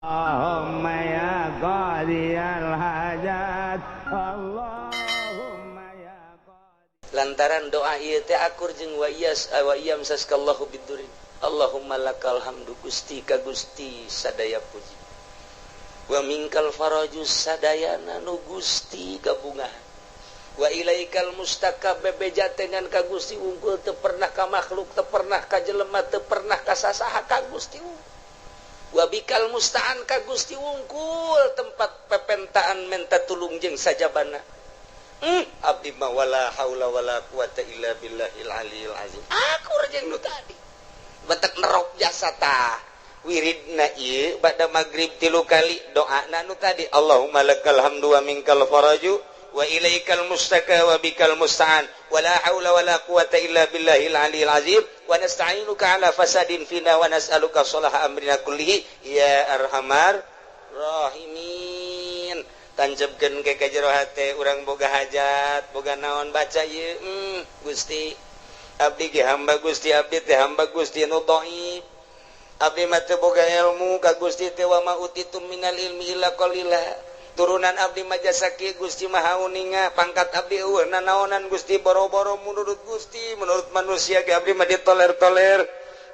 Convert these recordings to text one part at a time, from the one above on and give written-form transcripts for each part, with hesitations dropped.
Allahumma ya qadiyal hajat Allahumma ya qadiyal. Lantaran doa ieu teh akur jeung wa iyam saskallahu bidurin. Allahumma lakal hamdu Gusti ka Gusti sadaya puji. Wa minkal farajus sadayana nu Gusti gabungahan. Wa ilaikal mustaqab bebeja dengan ka Gusti unggul teu pernah ka makhluk, teu pernah ka jelema, teu pernah ka sasaha ka Gusti unggul. Wabikal mustaan ka Gusti wungkul tempat pepentaan menta tulung jeung sajabana. Abdi mah wala haula wala quwata illa billahil aliyil azim. Akur jeung nu tadi. Batak nerok jasa tah. Wiridna ieu bada magrib 3 kali doana nu tadi. Allahumma lakal hamdu wa minkal faraju wa ilaikal mustaka wa bikal mustaan wala haula wala quwata illa billahil aliyil azim wa nasta'inuka ala fasadin fina wa nas'aluka sholaha amrina kullihi ya arhamar rahimin. Tanjebkeun ke ka jero hate urang boga hajat boga naon baca ieu Gusti abdi ge hamba Gusti abdi teh hamba Gusti nu dhaif abdi mah teu boga ilmu ka Gusti teh wa ma utitum minal ilmi illa qalila. Turunan abdi majasa kieu Gusti maha uninga pangkat abdi eueuh nanaonan Gusti boro-boro menurut Gusti menurut manusia ge abdi mah ditoler-toler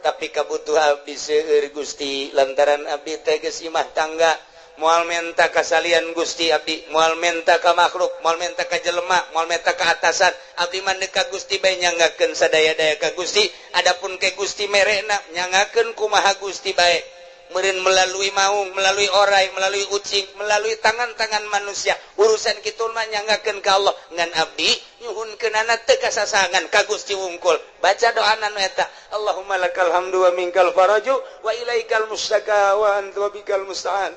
tapi kabutuhan abdi seueur Gusti lantaran abdi teh geus imah tangga moal menta kasalian Gusti abdi moal menta ka makhluk moal menta ka jelema moal menta ka atasan abdi mah ka Gusti bae nyangakeun sadaya-daya ka Gusti adapun ke Gusti merena nyangakeun kumaha Gusti bae meureun melalui maung, melalui orai, melalui ucing, melalui tangan-tangan manusia. Urusan kitu mah nyangakeun ka Allah. Ngan abdi nyuhunkeunana teu kasasangan ka Gusti wungkul. Baca doana nu eta. Allahumma lakal hamdu wa minkal faraju wa ilaikal mustaka wa anta bikal musta'an.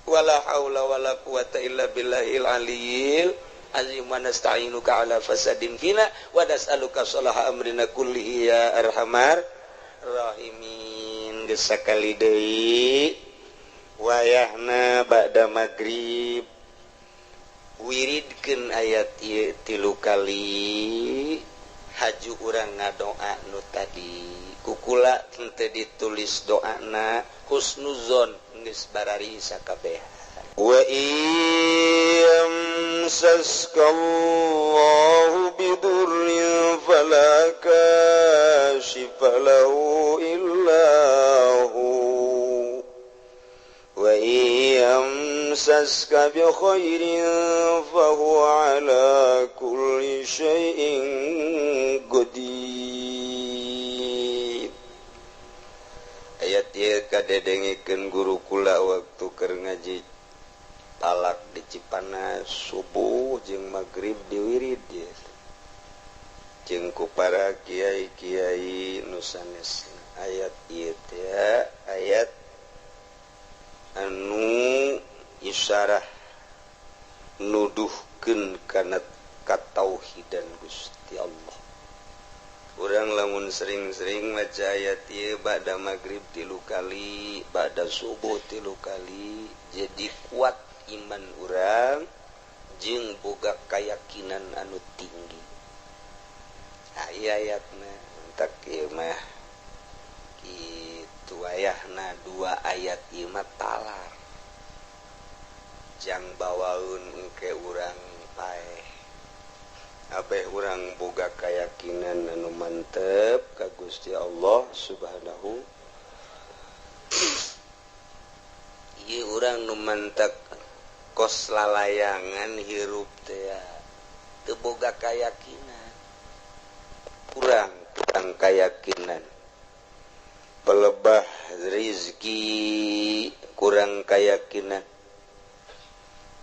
Wala haula wala quwata illa billahil aliyil azim wa nasta'inuka ala fasadin fina wa nas'aluka sholaha amrina kullihi ya arhamar rahimin. Sakali deui wayahna ba'da magrib wiridkeun ayat ieu 3 kali haju urang ngadoa nu tadi kukula teu ditulis doana husnuzon geus barari sakabehan wa iyam saskallahu bidurrin fala kashifa lahu illa wa yamsaska bi khairin fa huwa ala kulli syai'in qadir. Ayat ieu kadedengikeun guru kula waktu keur ngaji talak di Cipanas subuh jeung magrib diwirid ieu jeung ku para kiai-kiai nu sanesna. Ayat ieu teh ayat anu isyarah nuduhkeun kana katauhidan Gusti Allah. Urang lamun sering-sering maca ayat ieu ba'da magrib 3 kali, ba'da subuh 3 kali, jadi kuat iman urang jeung boga kayakinan anu tinggi. Ayatna entak ieu mah kitu ayahna 2 ayat ieu mah talar. Jang bawaun engke urang paeh. Abeh urang boga kayakinan anu mantep ka Gusti Allah Subhanahu. Ieu urang nu mantep kos lalayangan hirup teh teu boga kayakinan. Kurang kayakinan. Pelebah rizki kurang keyakinan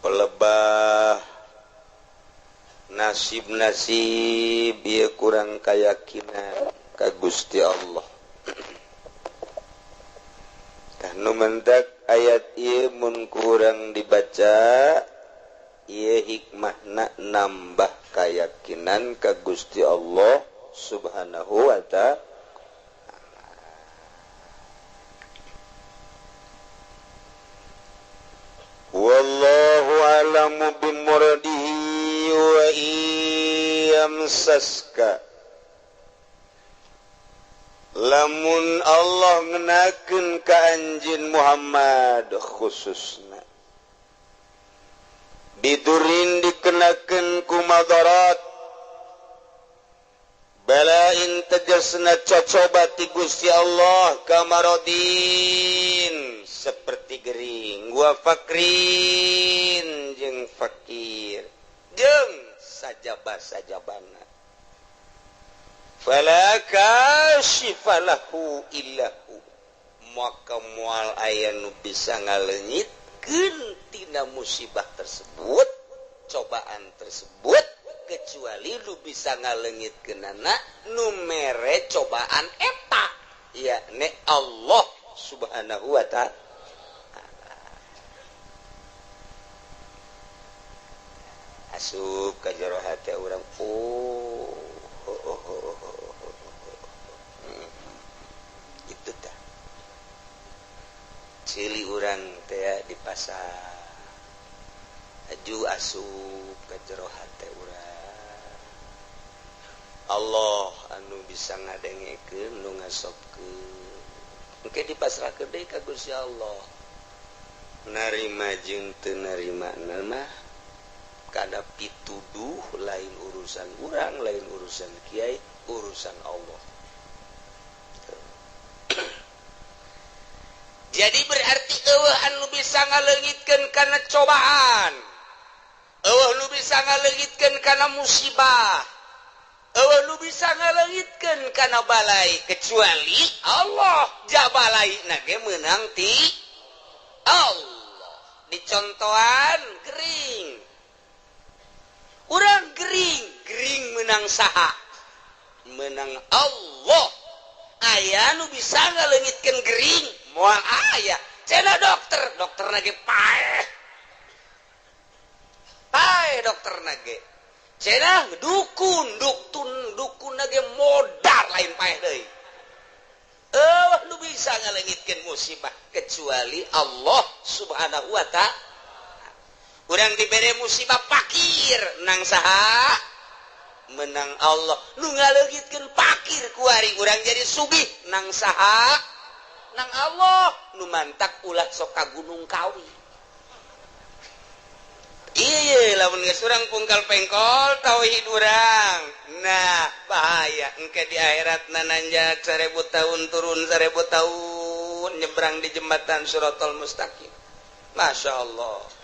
pelebah nasib-nasib dia kurang keyakinan ka Gusti Allah. Nu mentak ayat ieu mun kurang dibaca ieu hikmahna nambah keyakinan ka Gusti Allah Subhanahu wa ta'ala. Wallahu a'lamu bimuradihi wa iyamsaska lamun Allah ngenakeun ka anjeun Muhammad khususna bidurin dikenakeun ku madarat balain tegasna cocoba ti Gusti Allah kamarodin seperti gering gua fakrin jeung fakir jeung sajabah-sajabana fala kashifalahu illahu maka moal aya nu bisa ngaleungitkeun tina musibah tersebut cobaan tersebut kecuali lu bisa ngaleungitkeunana nu mere cobaan eta yakni Allah subhanahu wa ta'ala. Asup ka jero hate urang itu tah cili urang teh di pasar aju asup ka jero hate urang Allah anu bisa ngadengekeun nu ngasopkeun engke dipasrahkeun deui ka Gusti Allah narima jeung teu narimana mah kada pituduh lain urusan urang lain urusan kiai urusan Allah. Jadi berarti eueuh anu bisa ngaleungitkeun kana cobaan eueuh nu bisa ngaleungitkeun kana musibah eueuh nu bisa ngaleungitkeun kana balai kecuali Allah jabalaina ge meunang ti Allah. Dicontohan gering urang gering menang saha menang Allah aya nu bisa ngaleungitkeun gering moal aya cenah dokter nage paeh dokter nage cenah dukun nage modal lain paeh deui nu bisa ngaleungitkeun musibah kecuali Allah subhanahu wa ta'ala. Urang dibere musibah fakir nang saha menang Allah nu ngaleungitkeun fakir kuari urang jadi sugih nang saha nang Allah nu mantak ulah sok ka Gunung Kawi ieu lamun geus urang pungkal pengkol tauhid urang nah bahaya engke di akhiratna nanjak 1000 tahun turun 1000 tahun nyebrang di jembatan Shiratal Mustaqim. Masya Allah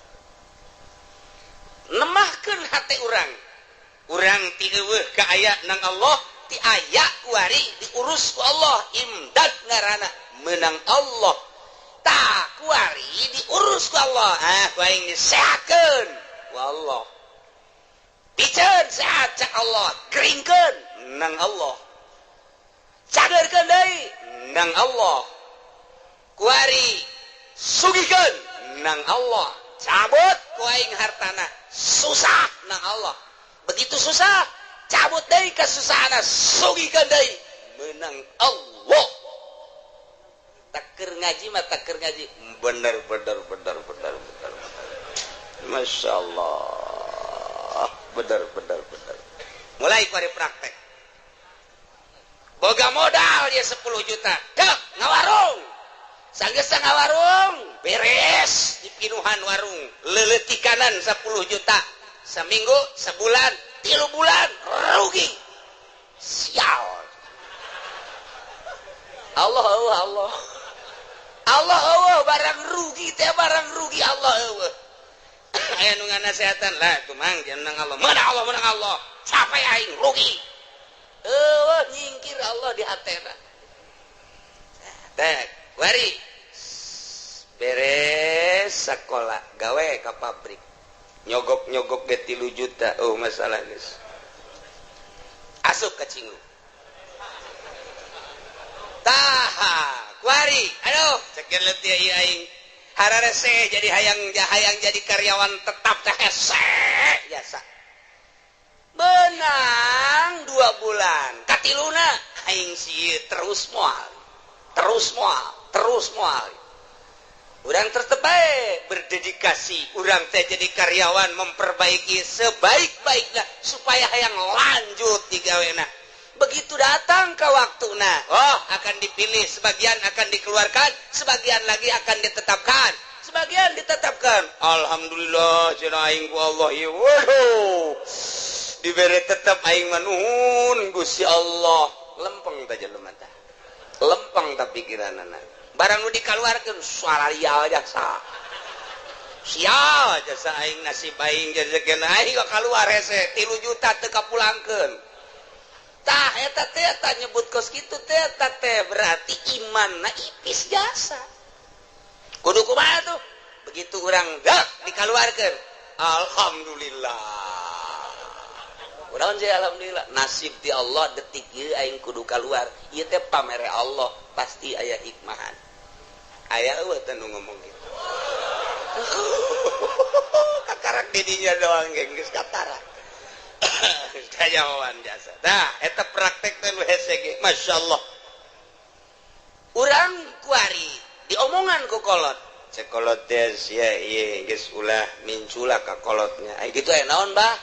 nemahkeun hate urang ti eueuh ka aya nang Allah ti aya kuari diurus ku Allah imdad ngaranna menang Allah tah kuari diurus ku Allah ku aing disehatkeun ku Allah piceun sehat cak Allah geringkeun nang Allah cagerkeun deui nang Allah kuari sugihkeun nang Allah cabut ku aing hartana susah nang Allah begitu susah cabut deui kasusahana sugihkeun deui meunang Allah takeur ngaji mah takeur ngaji bener Masya Allah bener mulai kuari praktek boga modal dia 10 juta dek ngawarung sanggeus ngawarung beres di pinuhan warung leuleutik kanan 10 juta seminggu sebulan 3 bulan rugi sial Allah barang rugi teh barang rugi Allah aya nu nganasehatan lah tuh mang jeneng Allah menang Allah sampai aing rugi nyingkir Allah di hatena teh wari beres sekolah gawe ke pabrik nyogok ge 3 juta masalah geus asup ka Cinggu taha kuari aduh cekeun leutik ieu aing hararese jadi hayang jadi karyawan tetap teh hese biasa benang 2 bulan katiluna aing sieu terus moal urang tetep bae berdedikasi urang teh jadi karyawan memperbaiki sebaik-baiknya supaya hayang lanjut di gawena begitu datang ke waktuna akan dipilih, sebagian akan dikeluarkan, sebagian lagi akan ditetapkan, sebagian ditetapkan. Alhamdulillah cenah aing ku Allah ieu waduh dibere tetap aing manuhun Gusti Allah. Lempeng ta jelema tah, lempeng ta pikiranana. Barang nu dikaluarkeun suara rial jasa sial jasa aing nasib aing jazakeun aing kaluar hese 3 juta teu kapulangkeun. Tah eta teh nyebut kos kitu teh berarti imanna ipis jasa. Kudu kumaha tuh? Begitu urang dikaluarkeun. Alhamdulillah. Urang jadi alhamdulillah. Nasib di Allah detik ieu aing kudu kaluar. Ieu teh pamere Allah, pasti aya hikmahan. Aya eueuh teh nu ngomong kitu. Kakarak didinya doang geus katara. Kayawan jasa. Nah, eta praktek teh hese ge, masyaallah. Urang kuari diomongan ku kolot. Cek kolot teh sia ieu geus ulah mincula ka kolotnya. Ai kitu aya naon, Bah?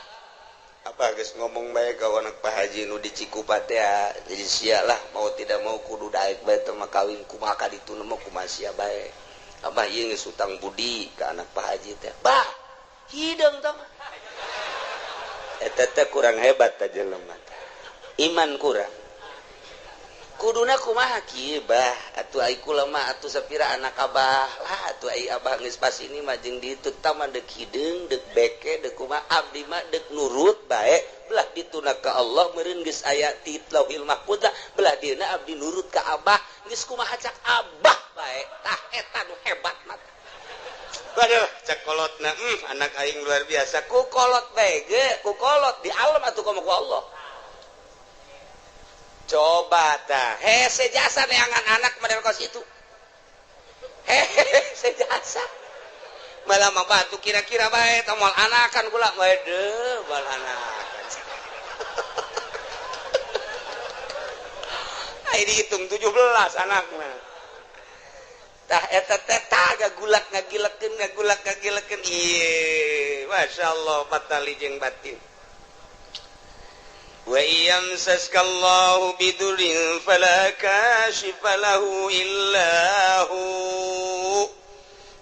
Apa geus ngomong bae ka anak Pak Haji nu di Cikupa teh jadi sia lah mau tidak mau kudu daek bae teh mah kawin kumaha ka ditu mah kumaha sia bae. Abah ieu geus utang budi ka anak Pak Haji teh. Bah, hideung tah. Eta teh kurang hebat ta jelema teh. Iman kurang. Kuduna kumaha kieu Bah? Atuh ai kula mah atuh sapira anak Abah lah atuh ai Abah geus pas ini mah jeung ditu tah mah deuk hideung, deuk beke, deuk kumaha abdi mah deuk nurut bae. Belah dituna ka Allah meureun geus aya ti Lauhil Mahfuz belah dieuna abdi nurut ka Abah geus kumaha cak Abah bae. Tah eta nu hebat mah. Waduh, cek kolotna, anak aing luar biasa. Ku kolot bae ge, ku kolot di alam atuh komo ku Allah. Coba tah, hese jasa neangan anak model kos itu. Hese jasa. Malah mah batu kira-kira bae tomol anakan kula waduh, bal anakan. Ai dihitung 17 anakna. Tah eta teh gagulak ngagilekeun ieu masyaallah patali jeung batin. Wa yamsaskallahu bidurin fala kashifa lahu illa hu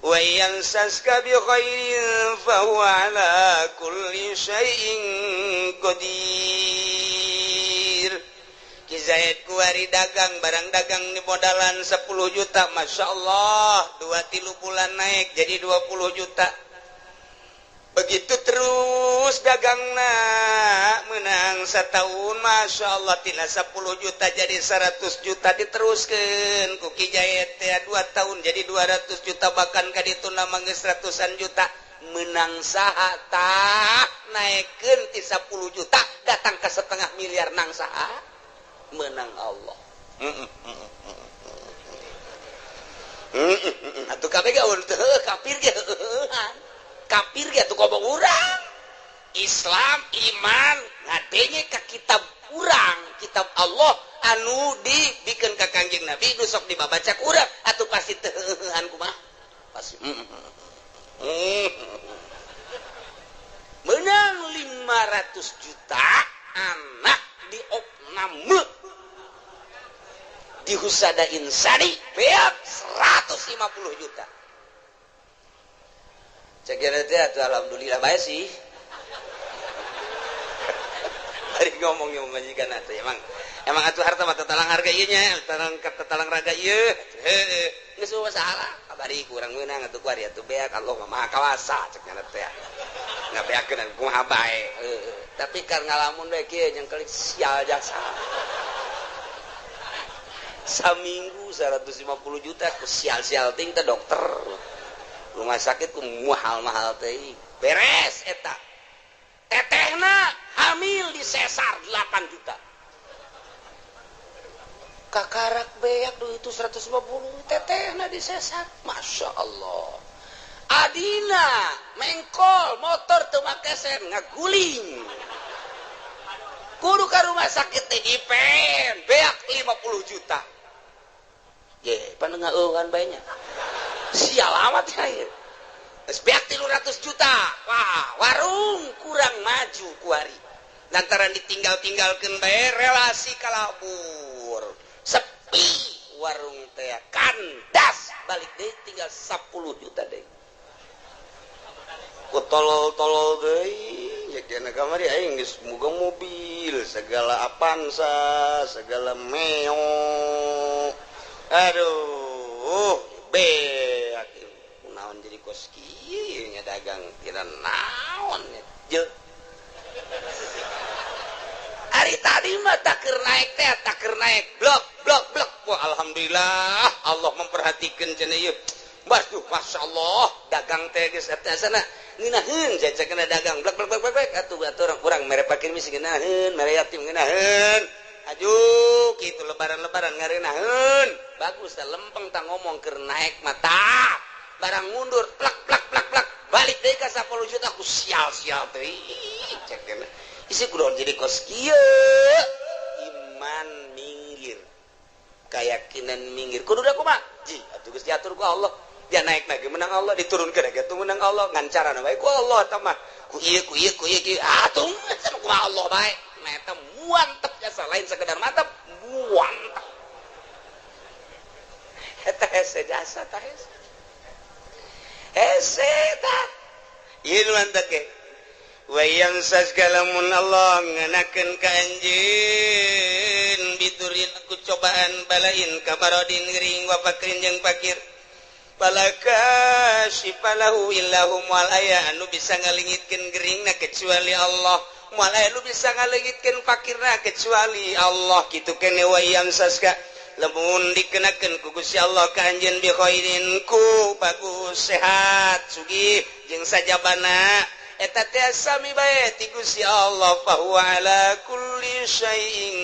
wa yamsaska bi khairin fa huwa ala kulli syai'in qadir. Ki Zaid kuari dagang barang dagang di modalan 10 juta Masya Allah 2-3 bulan naik jadi 20 juta begitu terus dagangna menang setahun Masya Allah tina 10 juta jadi 100 juta diteruskan ku Ki Zaid 2 tahun jadi 200 juta bahkan kaditu nama geus ratusan juta menang saha tah naikkeun ti 10 juta datang ke 1/2 miliar nang saha menang Allah. Atuh kabeh gaul teu kafir ge kafir ge atuh kobong urang. Islam iman ngadenge ka kitab urang, kitab Allah anu dibikeun ka Kangjeng Nabi nu sok dibabaca ku urang atuh pasti teu kumaha? Pasti menang 500 juta anak di opname di husada insani beak 150 juta. Cek teh atuh alhamdulillah bae sih. Bari ngomong yang majikan atuh emang atuh harta mah tatalang harga ieu nya, tatalang raga ieu. Heuh, geus masalah. Bari kurang meunang atuh kuari atuh beak Allah mah maha kawasa cek nya teh. Ngabeakeun kumaha bae. Tapi karena ngalamun bae kieu jeung kali sial jasa. Saminggu 150 juta ku sial-sial ting teh dokter rumah sakit ku mahal-mahal teh beres eta tetehna hamil di sesar 8 juta kakarak beak duit itu 150 tetehna di sesar Masya Allah adina mengkol motor teu make sen ngaguling kudu ka rumah sakit teh dipen beak 50 juta ye panengeueuhan bae nya sial amat ya ieu geus beak 300 juta wah warung kurang maju kuari lantaran ditinggal-tinggalkeun bae relasi kalabur sepi warung teh kandas balik deui tinggal 10 juta deui ku tolol-tolol deui ya kana kamari aing geus boga mobil segala Avanza segala Meo aduh beak naon jadi kos kieu nya dagang kira naon je hari tadi mah takeur naik teh takeur naik blok wah alhamdulillah Allah memperhatikan cenah ieu waduh masyaallah dagang teh geus eta sana ngeunaheun jajakeun dagang blok atuh urang mere pakir misi ngeunaheun mere yatim ngeunaheun aju kitu lebaran ngareunaheun bagus tah lempeng tah ngomong keur naik mata barang mundur plak balik deui ka 10 juta aku sial teh cek kana isi kudu jadi kos kieu iman minggir keyakinan minggir kudu da kumaha ji atuh geus diatur ku Allah dia naik lagi menang Allah diturunkeun lagi atuh menang Allah ngancarana bae ku Allah tah mah ku ieu atuh kumaha Allah bae nah eta muantep jasa lain sekedar mantep muantep eta hese jasa tah hese tah ieu mantep ke wayang saskalamun Allah nganakeun ka anjeun biturin ku cobaan balain kabarodin ngering wa fakrin jeung fakir balaka sifalahu illahu wal aya anu bisa ngalingitkeun geringna kecuali Allah moal aya anu bisa ngalingitkeun fakirna kecuali Allah kitu kene wayang saska lamun dikenakeun ku Gusti Allah ka anjeun bi khairin ku bagus sehat sugih jeung sajabana eta teh sami bae ti Gusti Allah fa huwa ala kulli syai'in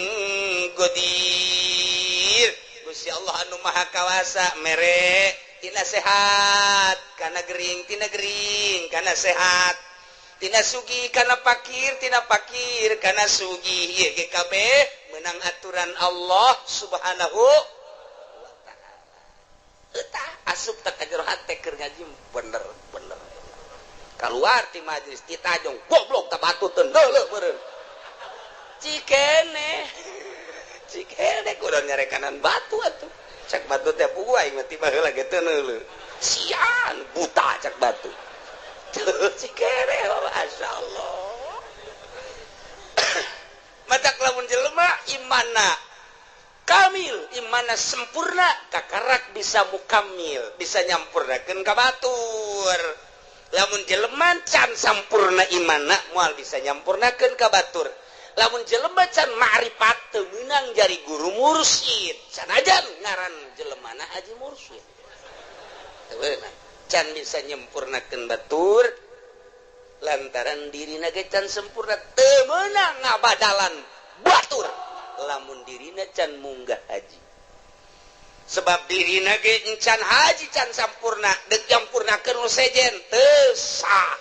qadir Gusti Allah anu maha kawasa mere tina sehat kana gering kana sehat tina sugih kana fakir kana sugih ieu ge kabeh meunang aturan Allah subhanahu wa taala eta asup teh ka jero hate keur ngaji bener keluar ti majelis ditajong goblok teh batu teu heuleuh meureun cikene kudu nyarekanan batu atuh cak batu teh pugu aing mah tiba heula ge teu heuleuh sian buta cak batu cikene masyaallah matak lamun jelema imanna kamil imanna sempurna kakarak bisa mukamil bisa nyampurnakeun ka batur lamun jelema can sampurna imanna moal bisa nyampurnakeun ka batur lamun jelema can ma'rifat teu meunang jari guru mursyid sanajan ngaran jelemana haji mursyid teu can bisa nyempurnakeun batur lantaran dirina ge can sempurna teu meunang ngabadalan batur lamun dirina can munggah haji sebab dirina ge encan haji can sampurna deuk nyampurnakeun nu sejen teu sah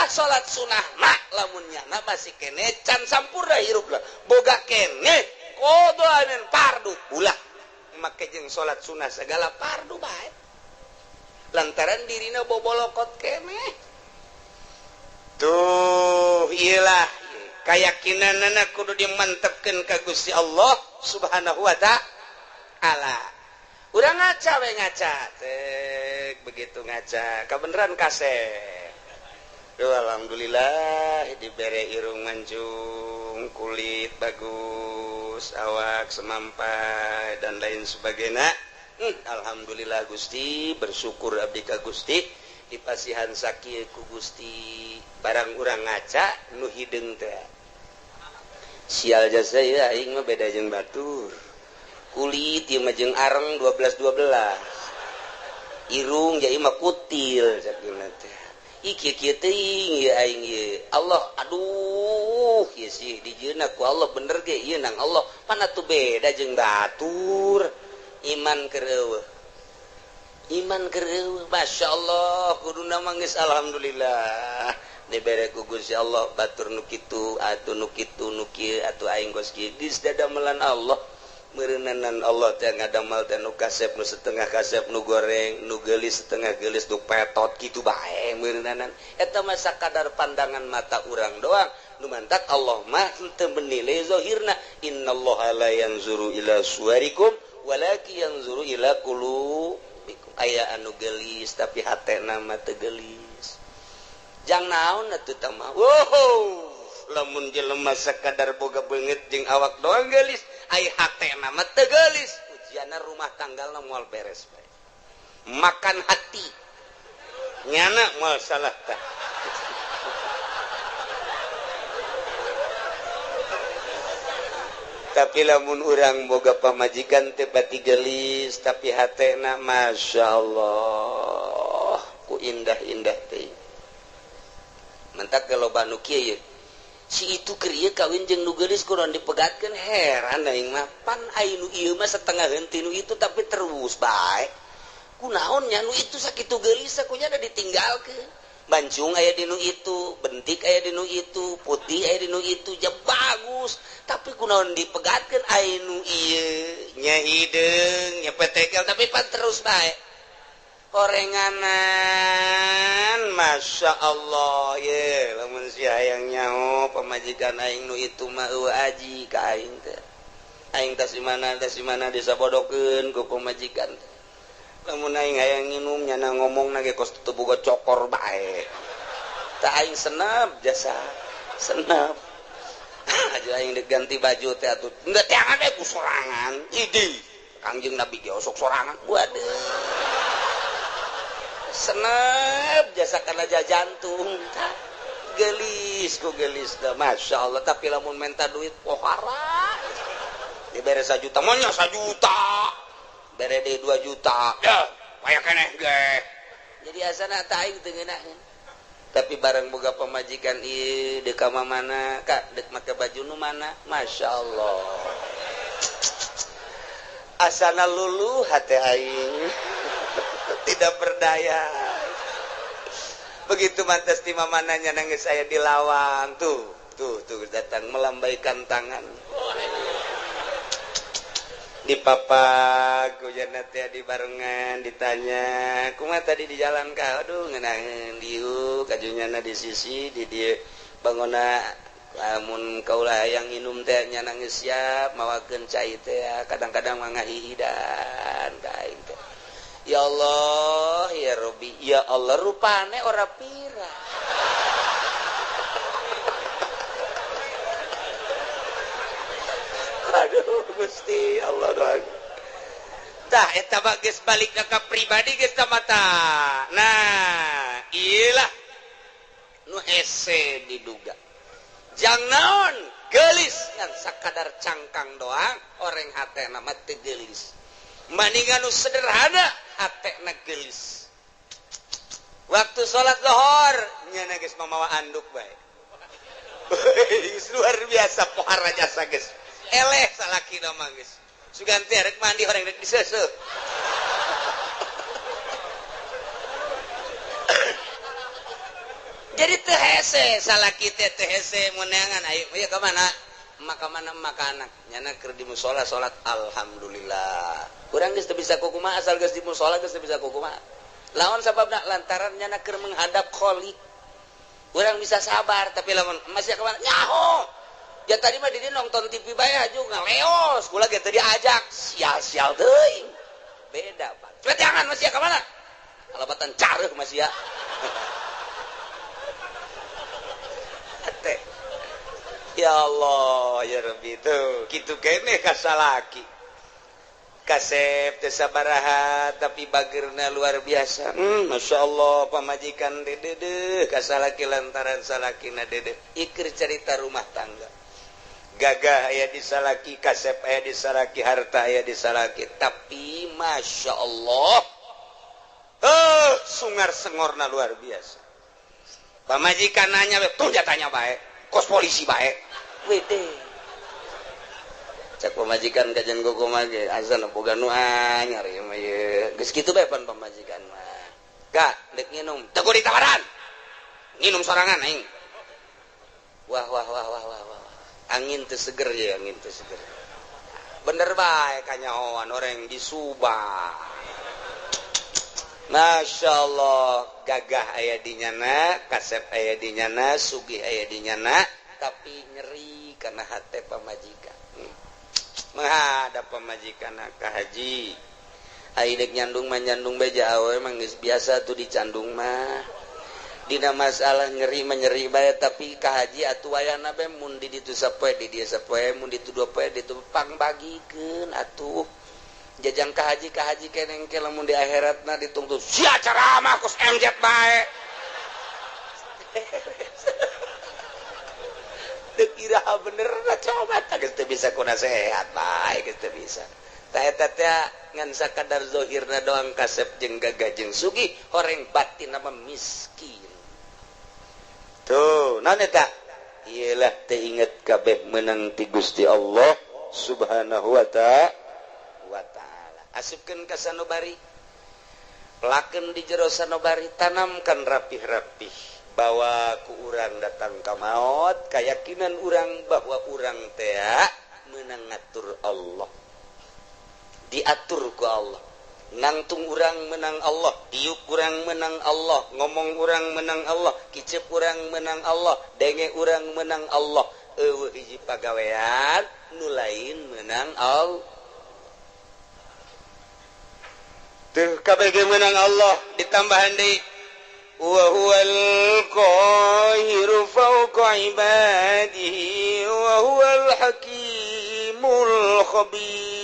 salat sunah mak lamunnya na masih kene can sampurna hirupna boga kene kodoaneun fardu ulah make jeung salat sunah segala fardu bae lantaran dirina bobolokot kene tuh iyalah keyakinanna kudu dimantepkeun ka Gusti Allah subhanahu wa ta'ala urang ngaca we ngaca teh begitu ngaca kabeneran kasep duh alhamdulillah dibere irung mancung kulit bagus awak semampai dan lain sebagainya alhamdulillah Gusti bersyukur abdi ka Gusti dipasihan sakieu ku Gusti barang urang ngaca nu hideung teh sial jasa ieu aing mah beda jeung batur kulit ieu mah jeung areng 12 irung jadi mah kutil sakeuna teh kieu teuing ieu aing ieu Allah aduh ieu sih dijieunna ku Allah bener ge ieu nang Allah mana tuh beda jeung batur iman keur eueuh masyaallah kuduna mah geus alhamdulillah dibere ku Gusti Allah batur nu kitu atuh nu kitu nu kieu atuh aing geus kieu geus dadamelan Allah meureunanan Allah teh ngadamal teh nu kasep nu setengah kasep nu goreng nu geulis setengah geulis nu petot kitu bae meureunanan eta mah sakadar pandangan mata urang doang nu mantak Allah mah teu menilai zahirna innallaha la yanzuru ila suwarikum walakin yanzuru ila qulubikum aya anu geulis tapi hatena mah teu geulis jang naon atuh tah mah wow lamun jelema sakadar boga beungeut jeung awak doang geulis ai hatena mah teu geulis ujianna rumah tanggalna moal beres bae makan hati nyana moal salah tah tapi lamun urang boga pamajikan teh bati geulis tapi hatena masyaallah ku indah-indah teh mentak kaloba nu kieu si itu keur ieu kawin jeung nu geulis kunaon dipegatkeun heran aing mah pan aya nu ieu mah setengah henteu nu itu tapi terus bae kunaon nya nu itu sakitu geulis sakunya da ditinggalkeun bancung aya di nu itu bentik aya di nu itu putih aya di nu itu ja bagus tapi kunaon dipegatkeun aya nu ieu nya hideung nya petekel tapi pan terus bae korenganan Masya Allah ye lamun si hayang nyaho pamajikan aing nu itu mah eueuh aji ka aing teh aing teh simana disabodokeun ku pamajikan teh lamun aing hayang nginum nyana ngomongna ge kos teu boga cokor bae tah aing senep jasa senep aja aing diganti baju teh atuh enggak teangan we ku sorangan idi Kangjeng Nabi ge osok sorangan waduh senep jasa kana jantung gelis ku gelis dah Masya Allah tapi lamun minta duit pohara dibere 1 juta monya 1 juta bere deui 2 juta ya paya keneh ge jadi asana teh aing teu ngeunaheun tapi bareng boga pamajikan ieu deuk ka mana kak deuk make baju nu mana Masya Allah asana luluh hate aing tidak berdaya begitu mantas ti mamananya nangis saya di lawang tuh datang melambaikan tangan di papa kujana teh di barengan ditanya kumaha tadi di jalan ka aduh ngeunaheun dieu kajunyana di sisi di dieu bangona lamun kaula hayang nginum teh nya nangis siap mawakeun cai teh kadang-kadang mangahihidan ka aing teh ya Allah ya Robbi ya Allah rupane ora pira aduh Gusti Allah doang tah eta mah geus balikna ka pribadi geus tah mata nah iyalah nu hese diduga jang naon geulis ngan sakadar cangkang doang oreng hatena mah teu geulis maningan nu sederhana hatena geulis waktu salat zuhur nyana geus mamawa anduk bae luar biasa pohara jasa geus eleh salakina mah geus suganti rek mandi horeng rek diseuseuh jadi teu hese salaki teh teu hese meunangan ayo ka mana maka anak nyana keur di mushola salat alhamdulillah urang geus teu bisa kukumaha asal geus di mushola geus teu bisa kukumaha lawan sababna lantaran nyana keur menghadap kholiq urang bisa sabar tapi lamun masih ka mana nyaho ya tadi mah di nonton TV bae haju ngaleos kula ge teu diajak sial-sial teuing beda Pak coba jangan masih ka mana kalabatan careuh masih ya ya Allah ya Rabbi tuh kitu keneh ka salaki kasep teu sabaraha tapi bageurna luar biasa Masya Allah pamajikan dedeh ka salaki lantaran salakina dedeh ikir cerita rumah tangga gagah aya di salaki kasep aya di salaki harta aya di salaki tapi Masya Allah sungar sengorna luar biasa pamajikan nanya tuh jatanya bae kos polisi bae wede cak pemajikan kajian gogoma ge azan boga nu anyar ieu mah ye geus kitu bae pan pemajikan mah ka deuk nginum teu kudu ditawaran nginum sorangan aing wah angin teu seger ya angin teu seger bener bae kanyahoan orang di Subang Masya Allah gagah aya di nyana kasep aya di nyana sugih aya di nyana tapi nyeri karena hati pamajikan. Menghadap pamajikan ka haji. Aidek nyandung nyandung beja awe emang biasa tuh dicandung mah. Dina masalah nyeri menyeri bae tapi ka haji atuh wayana be mun di ditu sapoe di dia sapoe mun ditu dua poe ditu pang bagikeun atuh. Jajang ka haji keneng ke lamun di akhiratna ditungtu sia ceramah kus MZ bae. Teu kira bener coba geus teu bisa kuna sehat bae geus teu bisa. Ta eta teh ngan sakadar zahirna doang kasep jeung gagah jeung sugih horeng batin nama miskin. Tuh, naon eta? Iyalah teh inget kabeh meunang ti Gusti Allah Subhanahu wa ta'ala. Asupkeun ka sanubari. Pelakeun di jero sanubari, tanamkan rapih-rapih. Bawa ku urang datang ka maut, keyakinan urang bahwa urang teh meunang ngatur Allah. Diatur ku Allah. Nangtung urang menang Allah, diuk urang menang Allah, ngomong urang menang Allah, kicep urang menang Allah, denge urang menang Allah. Eueuh hiji pagawean nu lain menang Allah. Teu kabeh menang Allah ditambahan deui wa huwal qahiru fawqa ibadihi wa huwal hakimul khabir.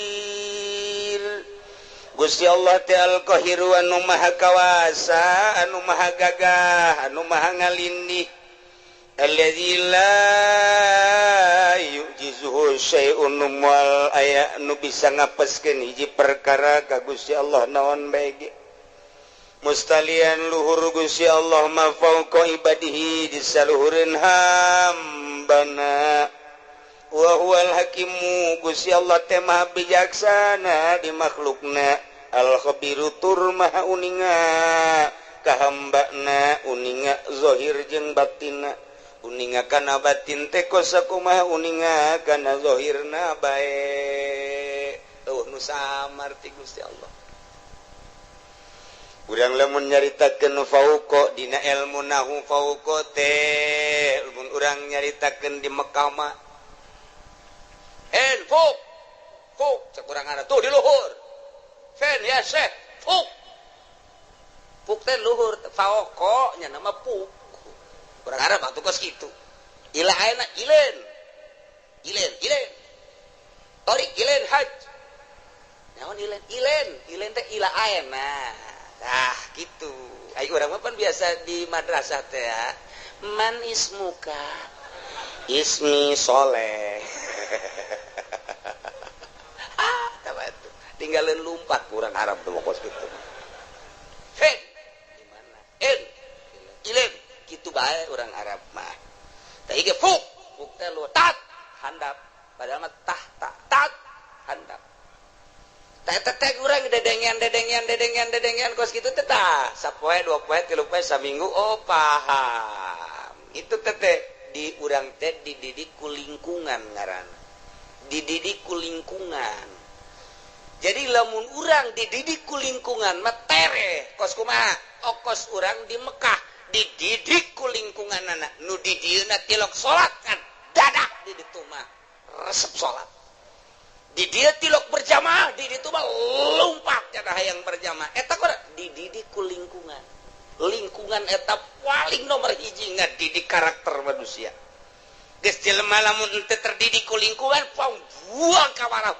Gusti Allah teh al-qahiru anu maha kawasa, anu maha gagah, anu maha ngalindih. Alladzi la yujizuhu syai'un wal aya nu bisa ngapeskeun hiji perkara ka Gusti Allah naon bae ge. Mustalian luhur Gusti Allah ma fauqa ibadihi di saluhureun hambana. Wa huwal hakimu Gusti Allah teh maha bijaksana di makhlukna. Al khabiru tur maha uninga ka hambana, uninga zahir jeung batinna. Uninga kana batin teh kosakumaha uninga kana zahirna bae. Nu samar ti Gusti Allah. Urang lamun nyaritakeun fauqa dina ilmu nahu fauqa teh mun urang nyaritakeun di Mekah mah fuk cek urang ngaran tuh di luhur fen ya syekh fuk teh luhur fauqa nya nama fuk urang Arab atuh kos kitu ila ayeuna ilen torik ilen haj naon ilen teh ila ayeuna nah gitu ai urang mah pan biasa di madrasah teh ya man ismuka ismi soleh tinggalin lumpat kurang Arab tuh kos gitu. Fen gimana? Ilen gitu bae orang Arab mah. Tah ieu fuk teh lu tat handap padahal mah tat handap. Tah eta teh urang dedengian kos kitu teh tah sapoe dua poe tilu poe saminggu oh paham. Itu teh di urang teh dididik ku lingkungan ngaranna. Dididik ku lingkungan. Jadi lamun urang dididik ku lingkungan matere kos kumaha kos urang di Mekah dididik ku lingkungan anak nu di dieuna tilok salat kan dadak di ditu mah resep salat di dia tilok berjamaah di ditu mah lumpat cenah hayang berjamaah eta kora dididik ku lingkungan eta paling nomor hiji ngadidik karakter manusia geus jelema lamun teu terdidik ku lingkungan buang kawarah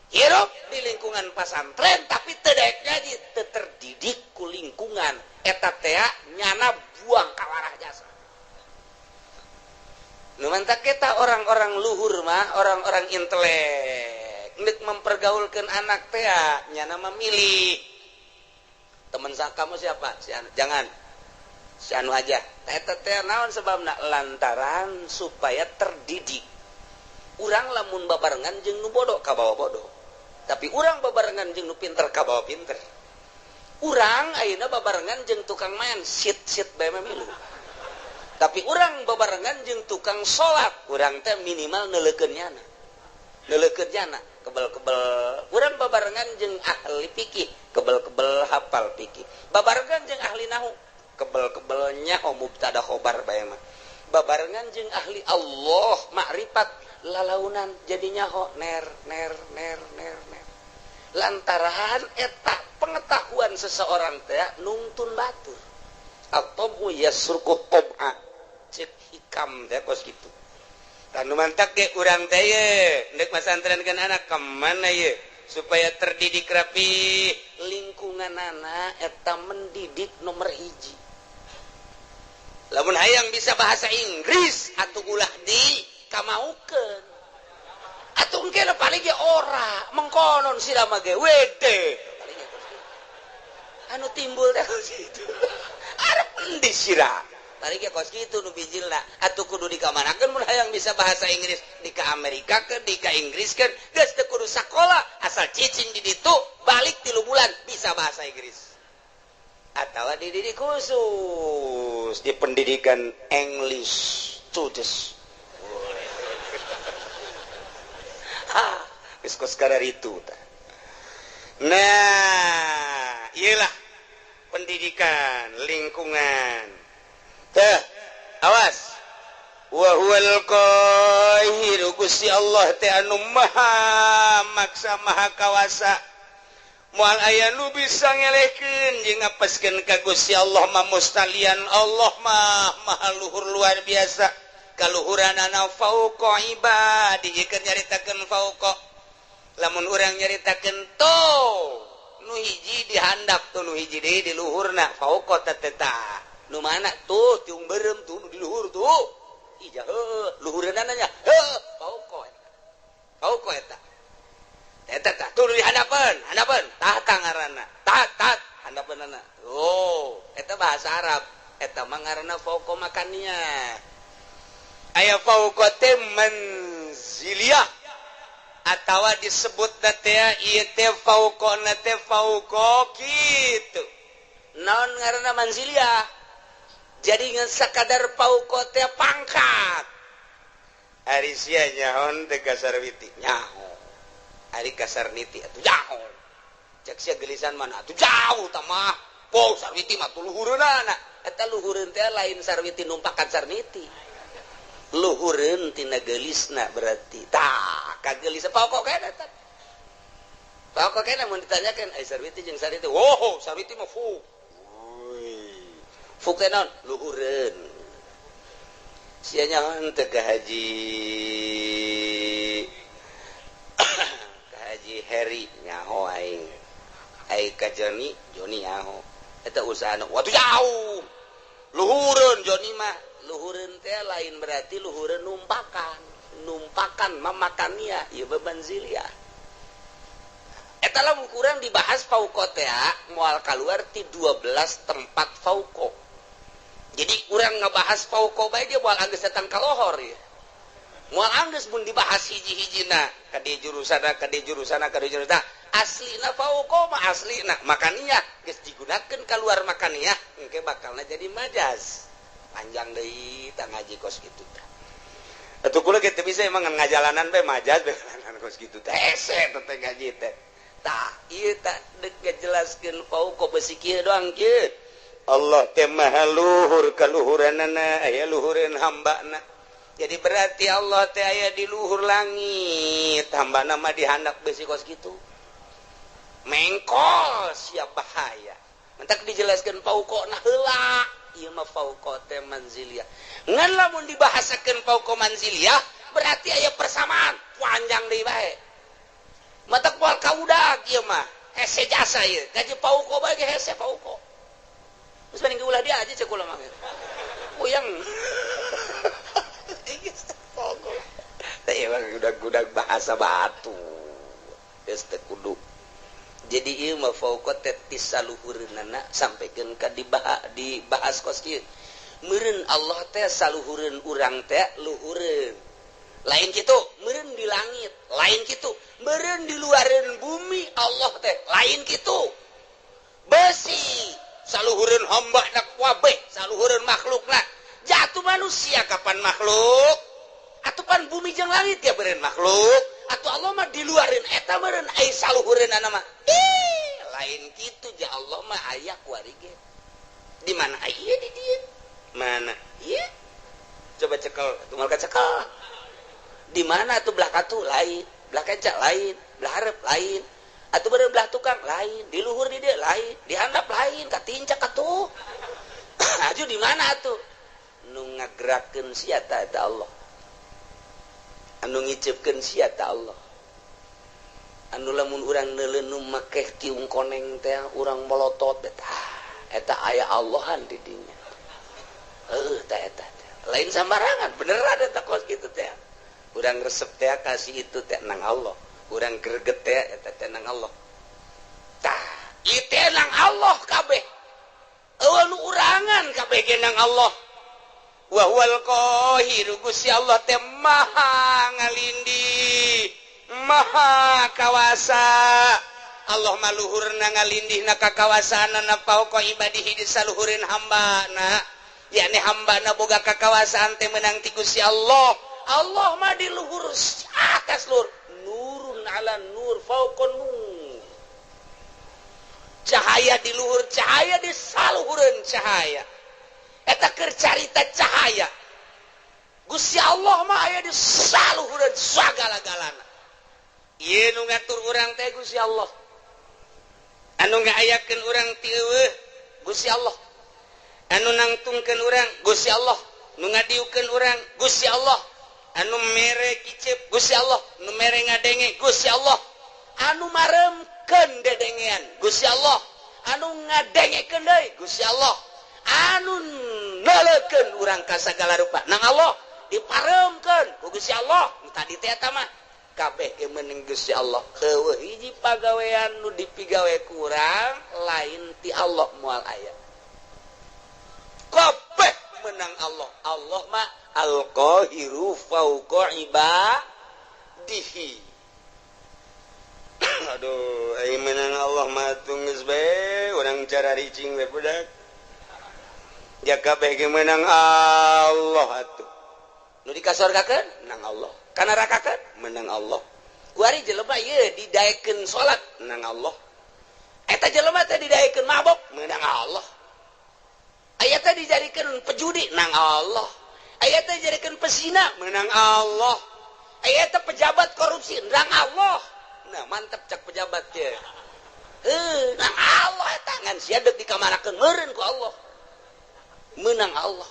hirup di lingkungan pesantren tapi tedeknya terdidik ku lingkungan eta teh nyana buang kawarah jasa. Nu mantap kita orang-orang luhur mah orang-orang intelek ngeuk mempergaulkeun anak teh nyana memilih. Teman kamu siapa? Si anu. Jangan. Si anu aja. Eta teh naon sebabna lantaran supaya terdidik. Urang lamun babarengan jeung nu bodoh ka bawa bodoh. Tapi urang babarengan jeung nu pinter ka bawa pinter. Urang ayeuna babarengan jeung tukang main sit bae milu. Tapi urang babarengan jeung tukang salat, urang teh minimal neuleukeun nyana. Kebel-kebel. Urang babarengan jeung ahli fikih, kebel-kebel hafal fikih. Babarengan jeung ahli nahwu, kebel-kebel nyaho mubtada khobar bae mah. babarengan jeung ahli Allah makrifat lalaunan jadinya ho ner lantaran eta pengetahuan seseorang teh nungtun batur atau yasruku tab'a cek hikam teh kos kitu tanu mantak ge urang teh ye neuk masantrenkeun anak ka mana ye supaya terdidik rapi lingkunganana eta mendidik nomor hiji. Lamun hayang bisa bahasa Inggris atuh ulah di kamaukeun. Atuh engke paling ge ora mengkonon sira mah ge wede. Anu timbul teh kitu. Arep endi sira? Paling ge kos kitu nu bijilna. Atuh kudu dikamanakeun mun hayang bisa bahasa Inggris di ka Amerika ke di ka Inggris ke geus teu kudu sakola asal cicing di ditu balik 3 bulan bisa bahasa Inggris. Atau dididik khusus di pendidikan English studies. Geus karar itu. Nah, iyalah pendidikan lingkungan. Tah, awas. Wa huwal qahiru Gusti Allah teh anu maha maksa maha kawasa. Moal aya nu bisa ngelehkeun jeung ngapeskeun ka Gusti Allah mah mustalian Allah mah maha luhur luar biasa kaluhuranana fauqa ibadi jikeun nyaritakeun fauqa lamun urang nyaritakeun to nu hiji dihandap tuh nu hiji deui di luhurna fauqa teteta nu mana tuh tiung beureum tuh nu di luhur tuh ija heuh luhureunana nya heuh fauqa eta eta tah tuh di hadapan tah ngaranna tat hadapanana oh eta bahasa Arab eta mah ngaranna fauqa makania aya fauqa teh manziliyah atawa disebutna teh ieu teh fauqana teh fauqa kitu naon ngaranna manziliyah jadi ngan sakadar fauqa teh pangkat ari sia nyaon teh kasarwiti nyaho ari kasar niti atuh jauh cek sia gelisan mana atuh jauh tamah po sarwiti mah tuh luhureunana eta luhureun teh lain sarwiti numpakan sarniti luhureun tina gelisna berarti tah kagelis pokok kana tah pokok kana mun ditanyakeun ai sarwiti jeung sarwiti oh sarwiti mah fuk fuk teh naon luhureun sia nyaon teh ka haji Haji Heri nyaho aing ka Joni nyaho eta usahana watu jauh luhureun Joni mah luhureun teh lain berarti luhureun numpakan mamakania ieu beban ziliyah eta lamun kurang dibahas fauqa teh moal kaluar ti 12 tempat fauqa jadi urang ngabahas fauqa bae dia moal anggeus datang ka lohor ya moal anggeus mun dibahas hiji-hijina kadi jurusana aslina fauqa mah aslina makania geus digunakeun kaluar makania engke bakalna jadi majaz panjang deui tah ngaji kos kitu tah atuh kula kitu bisa emang ngajalanan bae majaz bae kos kitu teh hese teh ngaji teh tah ieu tah deuk ngajelaskeun fauqa besi kieu doang kieu Allah teh maha luhur kaluhuranana aya luhureun hambana jadi berarti Allah teh aya di luhur langit hambana mah dihandap besi kos kitu mengkos ya bahaya mentak dijelaskeun fauqana heula ieu mah fauqa teh manziliyah ngan lamun dibahasakeun fauqa manziliyah berarti aya persamaan panjang deui bae matak moal kaudag ieu mah hese jasa ieu gaji fauqa bae ge hese fauqa geus banding ulah dia aja cek ulah mah uyang udah bahasa batu geus teu kudu jadi ieu mah fauqa teh tisaluhureunana sampikeun ka dibahas kos kieu meureun Allah teh saluhureun urang teh luhureun lain kitu meureun di langit lain kitu meureun di luareun bumi Allah teh lain kitu besi saluhureun hamba nak wabeh saluhureun makhlukna jatuh manusia kapan makhluk atupan bumi jeung langit ya beureun makhluk atuh Allah mah di luareun eta meureun ai saluhureunana mah lain kitu ja Allah mah aya kuari ge di mana aya di dieu mana ieu coba cekel tunggal cekel di mana tuh belah katu lain belah kaca lain belah hareup lain atuh belah tukang lain di luhur di dia lain di handap lain katincak atuh aju di mana atuh nu ngagerakeun sia ta Allah anu ngiceupkeun sia ta Allah anu lamun urang neuleuh nu make kiung koneng teh urang molotot eta aya Allahan di dinya teh eta lain sambarangan beneran eta kos kitu teh urang resep teh kasih itu teh nang Allah urang greget teh eta teh nang Allah tah ieu teh nang Allah kabeh eueuh nu urangan kabeh ge nang Allah wa huwal qahir Gusti Allah teh maha ngalindih maha kawasa Allah maluhurna ngalindihna ka kawasaanna pauqa ibadihi di saluhureun hambana yakni hambana boga kakawasaan teh meunang ti Gusti Allah Allah mah di luhur atas luhur nurun ala nur fauqa nur cahaya di luhur cahaya di saluhureun cahaya eta keur carita cahaya Gusti Allah mah aya di saluhureun sagala-galana ieu nu ngatur urang teh Gusti Allah anu ngaayakeun urang ti eueuh Gusti Allah anu nangtungkeun urang Gusti Allah nu ngadiukeun urang Gusti Allah anu mere kicep Gusti Allah nu mere ngadenge Gusti Allah anu maremkeun dedengean Gusti Allah anu ngadengekeun deui Gusti Allah anu neuleukeun urang ka sagala rupa nang Allah diparemkeun ku Gusti Allah tadi teh eta mah kabeh ge meuning Gusti Allah eueuh hiji pagawean nu dipigawe ku urang lain ti Allah moal aya kabeh menang Allah Allah mah al-qahiru fauqa ibadihi aduh ai menang Allah mah geus bae urang cara ricing we budak ya kabeh ge menang Allah atuh nu dikasorgakeun nang Allah kana rakakeun menang Allah kuari jelema ieu didaekeun salat menang Allah eta jelema teh didaekeun mabok menang Allah aya teh dijadikeun pejudi nang Allah aya teh dijadikeun pesina menang Allah aya teh pejabat korupsi nang Allah nah mantep cak pejabat teh nang Allah eta ngan sia deuk dikamarakeun meureun ku Allah menang Allah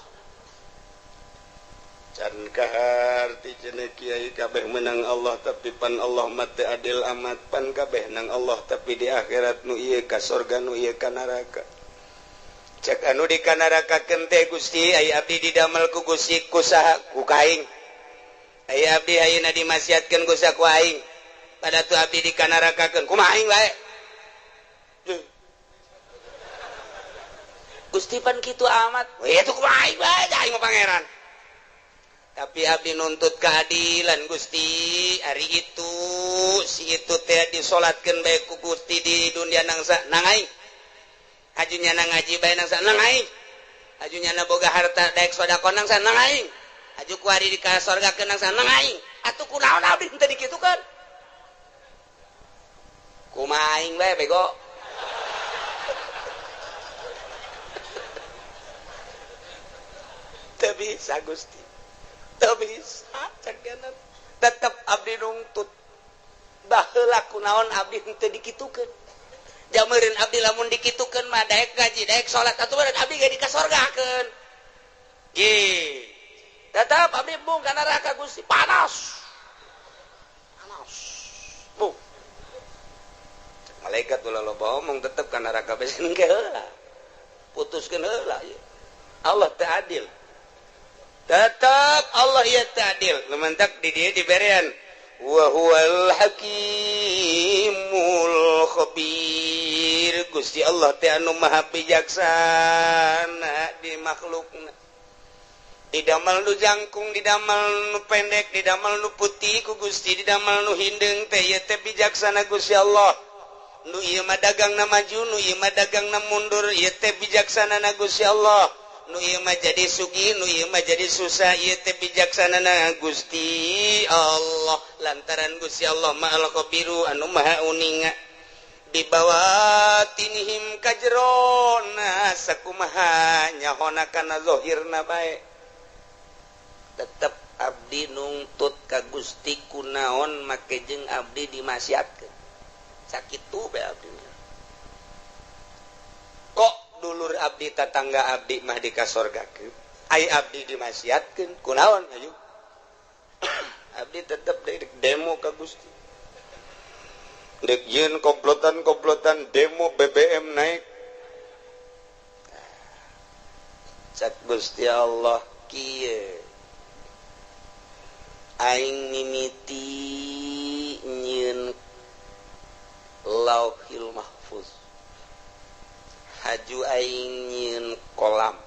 can kahar ti cenah kiai kabeh menang Allah tapi pan Allah mah teu adil amat pan kabeh nang Allah tapi di akhirat nu ieu ka surga nu ieu ka neraka cek anu di ka nerakakeun teh Gusti aya abdi didamel ku Gusti kusaha ku kaing aya abdi ayeuna dimasiatkeun ku saku aing pada tu abdi di ka nerakakeun kumaha aing wae Gusti pan kitu amat we itu kumaha aing wae aing mah pangeran tapi abdi nuntut keadilan Gusti hari itu si itu teh disolatkeun bae ku Gusti di dunia nangsa nang aing ajunya nang ngaji bae nangsa nang aing ajunya na boga harta daek sedekah nangsa nang aing aju ku hari di ka sorgakeun nangsa nang aing atuh kunaon abdi teu dikitukeun kumaha aing bae bego teu bisa Gusti teu bisa cagana tetep abdi nuntut baheula kunaon abdi teu dikitukeun jameureun abdi lamun dikitukeun mah daek gaji daek salat atuh abdi ge dikasorgakeun ge tetep abdi bung ka neraka Gusti panas bung malaikat ulah loba omong tetep ka neraka besen ge heula putuskeun heula Allah teu adil tetap Allah ya ta'adil lumantak di dia diberian wa huwal hakimul khabir Gusti Allah teh anu maha bijaksana di makhlukna didamel nu jangkung didamel nu pendek didamel nu putih ku Gusti didamel nu hindeng teh ieu teh bijaksana Gusti Allah nu ieu mah dagangna maju nu ieu mah dagangna mundur ieu teh bijaksana na Gusti Allah nu ieu mah jadi sugih nu ieu mah jadi susah ieu teh bijaksanana Gusti Allah lantaran Gusti Allah ma'al khabiru anu maha uninga di bawah tinihim kajrona sakumaha nyahona kana zahirna bae tetap abdi nungtut ka Gusti kunaon make jeung abdi dimasiatkeun sakitu bae abdi kok dulur abdi tatangga abdi mah dikasorgakeun ai abdi dimasiatkeun kunaon ayo abdi tetep demo ka Gusti dek yen komplotan demo BBM naik cak Gusti Allah kieu aing mimiti nyieun lauhil mahfuz haju aing nyieun kolam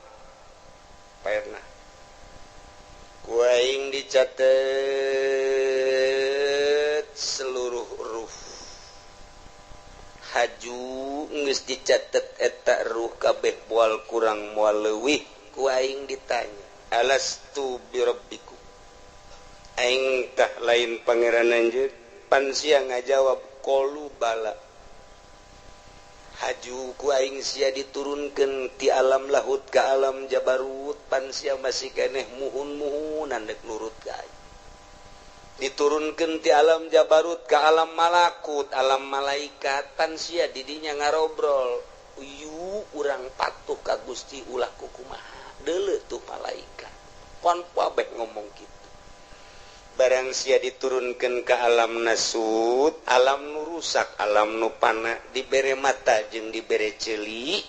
pernah ku aing dicatet seluruh huruf haju geus dicatet eta ruh kabeh moal kurang moal leuwih ku aing ditanya alastu birabbikum aing tah lain pangeran anjeun pan sia ngajawab qalu bala haju ku aing sia diturunkeun ti alam lahut ka alam jabarut pan sia masih keneh muhun-muhunan dek nurut ka aing diturunkeun ti alam jabarut ka alam malakut alam malaikat pan sia didinya ngarobrol uyu urang patuh ka Gusti ulah kumaha deuleu tuh malaikat pon pabeh ngomong kitu barang sia diturunkeun ka alam nasut alam nu rusak alam nu pana dibere mata jeung dibere ceuli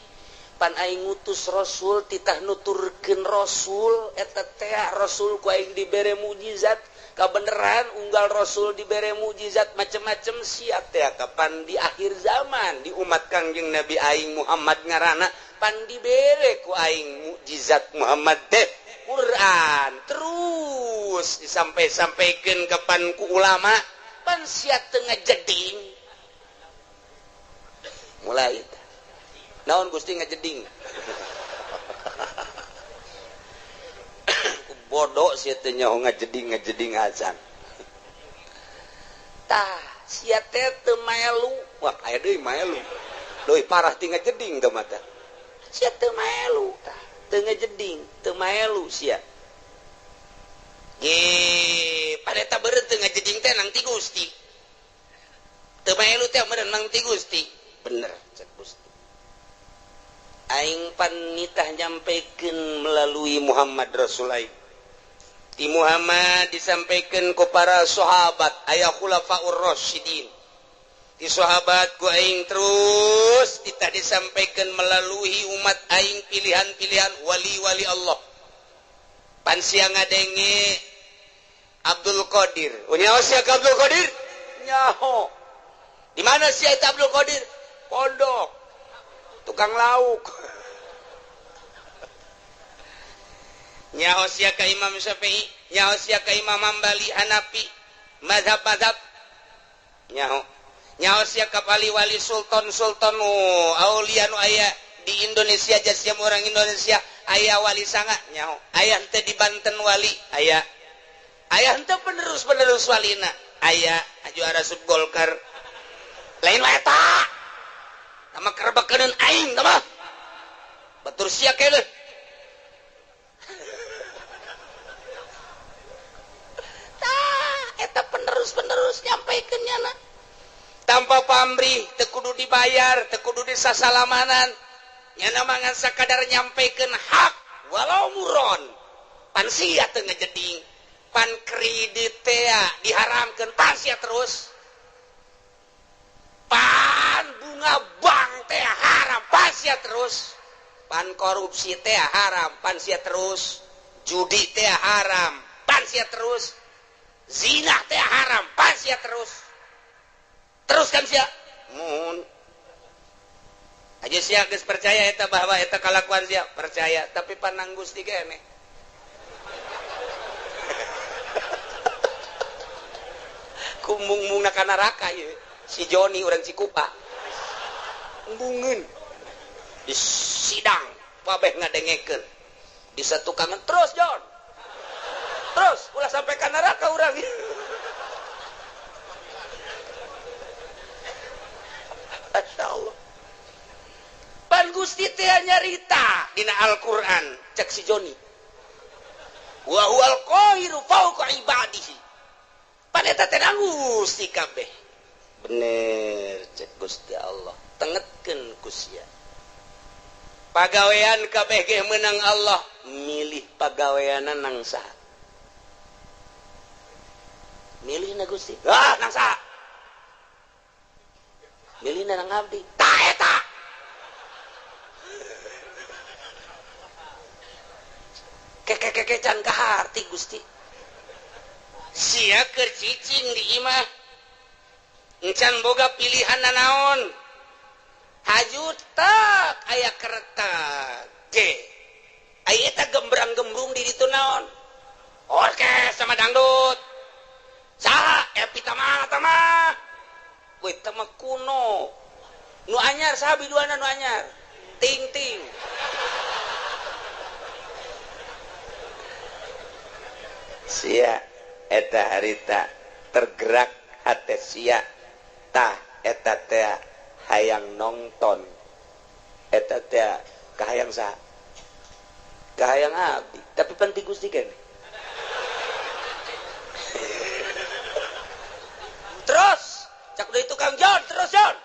pan aing ngutus rasul titah nuturkeun rasul eta teh rasul ku aing dibere mukjizat kabeneran unggal rasul dibere mukjizat macem-macem sia teh kapan di akhir zaman di umat Kangjeng Nabi aing Muhammad ngaranna pan dibere ku aing mukjizat Muhammad teh Quran terus disampai-sampaikan kapan ku ulama pan sia teu ngajeding mulai naon Gusti ngajeding bodoh sia teh nyaho ngajeding azan tah sia teh teu melu wah aya deui melu leuwih parah ti ngajeding teh mata sia teu melu tah teu ngajeding teu melu sia ge pareta beureut teu ngajeding teh nang ti Gusti teu melu teh meureun nang ti Gusti bener cek Gusti aing pan nitah nyampaikeun melalui Muhammad Rasul aing di Muhammad disampaikan ku para sahabat aya khulafaur rasyidin di sahabat ku aing terus kita disampaikan melalui umat aing pilihan-pilihan wali-wali Allah pan sia ngadenge Abdul Qadir nyaho sia Abdul Qadir nyaho di mana sia eta Abdul Qadir pondok tukang lauk nyaho sia ka Imam Syafi'i nyaho sia ka Imam Hambali Hanafi mazhab-mazhab nyaho sia ka wali-wali sultan aulia nu aya di Indonesia jasnya orang Indonesia aya wali sanga nyaho aya henteu di Banten wali aya henteu penerus walina aya juara sub Golkar lain wae eta nama kerebakeun aing tah mah batur sia keleh eta penerus nyampaikeun nya tanpa pamrih teu kudu dibayar teu kudu disasalamanan nya mangan sakadar nyampaikeun hak walau muron pan sia teu ngajeding pan kredit teh diharamkeun pan sia terus pan bunga bank teh haram pan sia terus pan korupsi teh haram pan sia terus judi teh haram pan sia terus zina teh haram pan sia teruskan sia mun aja sia geus percaya eta bahwa eta kalakuan sia percaya tapi panang Gusti keneh kumung-mung ka neraka ieu si Joni urang Cikupa embungeun di sidang pabeh ngadengekeun di satu kangen terus Jon terus ulah sampai ke neraka urang Masya Allah pan Gusti teh nyarita dina Al-Quran cek si Joni wa huwal qahiru fawqa ibadihi pan eta teh Gusti kabeh bener cek Gusti Allah tengetkeun ku sia pagawean kabeh ge meunang Allah milih pagaweana nang saha milihna Gusti nang saha milihna nang abdi tah eta keke-kekecan kaharti Gusti sia keur cicing di imah encan boga pilihan naon hajut tak aya keretak ge aya eta gembrang-gembrung di ditu naon orkes sama dangdut saha epita mana tama we tama kuno nu anyar saha biduana nu anyar ting-ting sia eta harita tergerak hate sia tah eta teh hayang nonton eta teh kahayang saha kahayang abdi tapi penting Gusti keneh terus cak deui tukang John terus John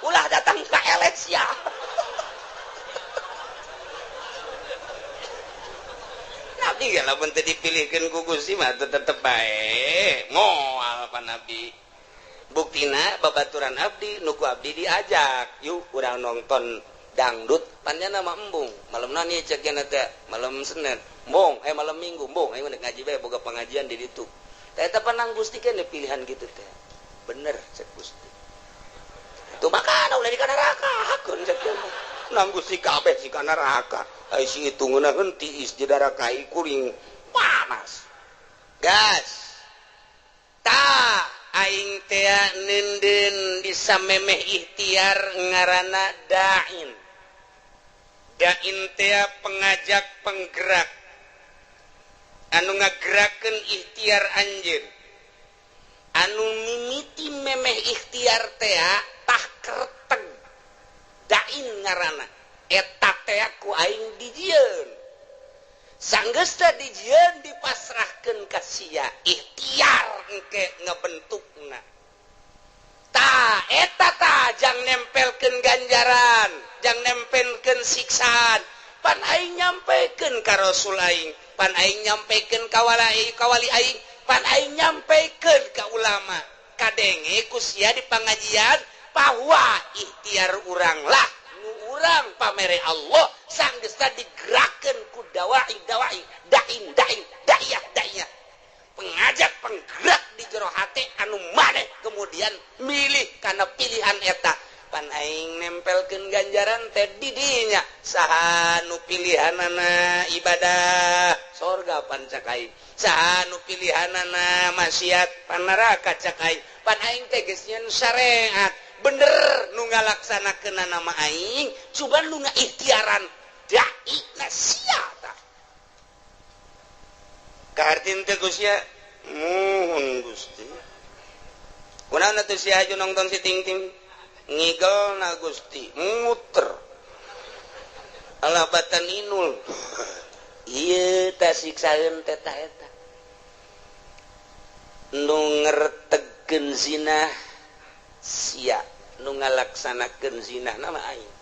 ulah datang ka LX ya Nabi kan lamun teu dipilihkeun ku Gusti mah tetep bae moal pa Nabi buktina babaturan abdi nuku abdi diajak yuk urang nonton dangdut panjana mah embung malam nani cek yana teh malam Senin embung malam Minggu embung ayo ngaji bae boga pengajian di ditu teh eta panang Gusti keneh pilihan kitu teh bener cek Gusti itu makana ulah di kana neraka hakeun cek nang Gusti kabeh si kana neraka ai si hitungna henti di darakai kuring panas gas ta aing teh nenden bisa memeh ikhtiar ngaranna dain teh pengajak penggerak anu ngagerakeun ikhtiar anjeun anu mimiti memeh ikhtiar teh tah kereteg dain ngaranna eta teh ku aing dijieun sanggeus teh dijieun dipasrahkeun ka sia ikhtiar engke ngabentukna tah eta tah jang nempelkeun ganjaran jang nempelkeun siksaan pan aing nyampekeun ka Rasul aing pan aing nyampekeun ka wali aing pan aing nyampekeun ka ulama kadenge ku sia di pangajian bahwa ikhtiar urang lah urang pamere Allah sanggeus digerakkeun ku dai daiyah pengajak penggerak di jero hate anu maneh kemudian milih kana pilihan eta pan aing nempelkeun ganjaran teh di dinya saha nu pilihanana ibadah sorga pan cak aing saha nu pilihanana maksiat pan neraka cak aing pan aing teh geus nyeun syariat bener nu ngalaksanakeun nama aing cuman nu ngaikhtiaran dai na sia tah kahartin teh Gusti muhun Gusti kunaon atuh sia aju nongton si ting-ting ngigelna Gusti muter alabatan inul ieu tah siksaeun teh tah eta nu ngertegkeun zina sia nu ngalaksanakeun zina nama aing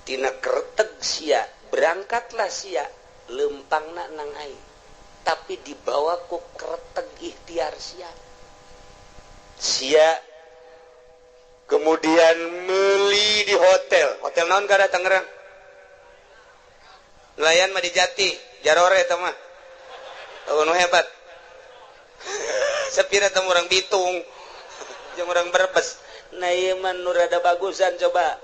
tina kereteg sia berangkatlah sia lempangna nang aing tapi dibawa ku kereteg ikhtiar sia kemudian meuli di hotel naon kada Tangerang nelayan mah di Jati Jarore eta mah nu hebat sapira teh urang Bitung jeung urang Brebes nah ieu mah nu rada bagusan coba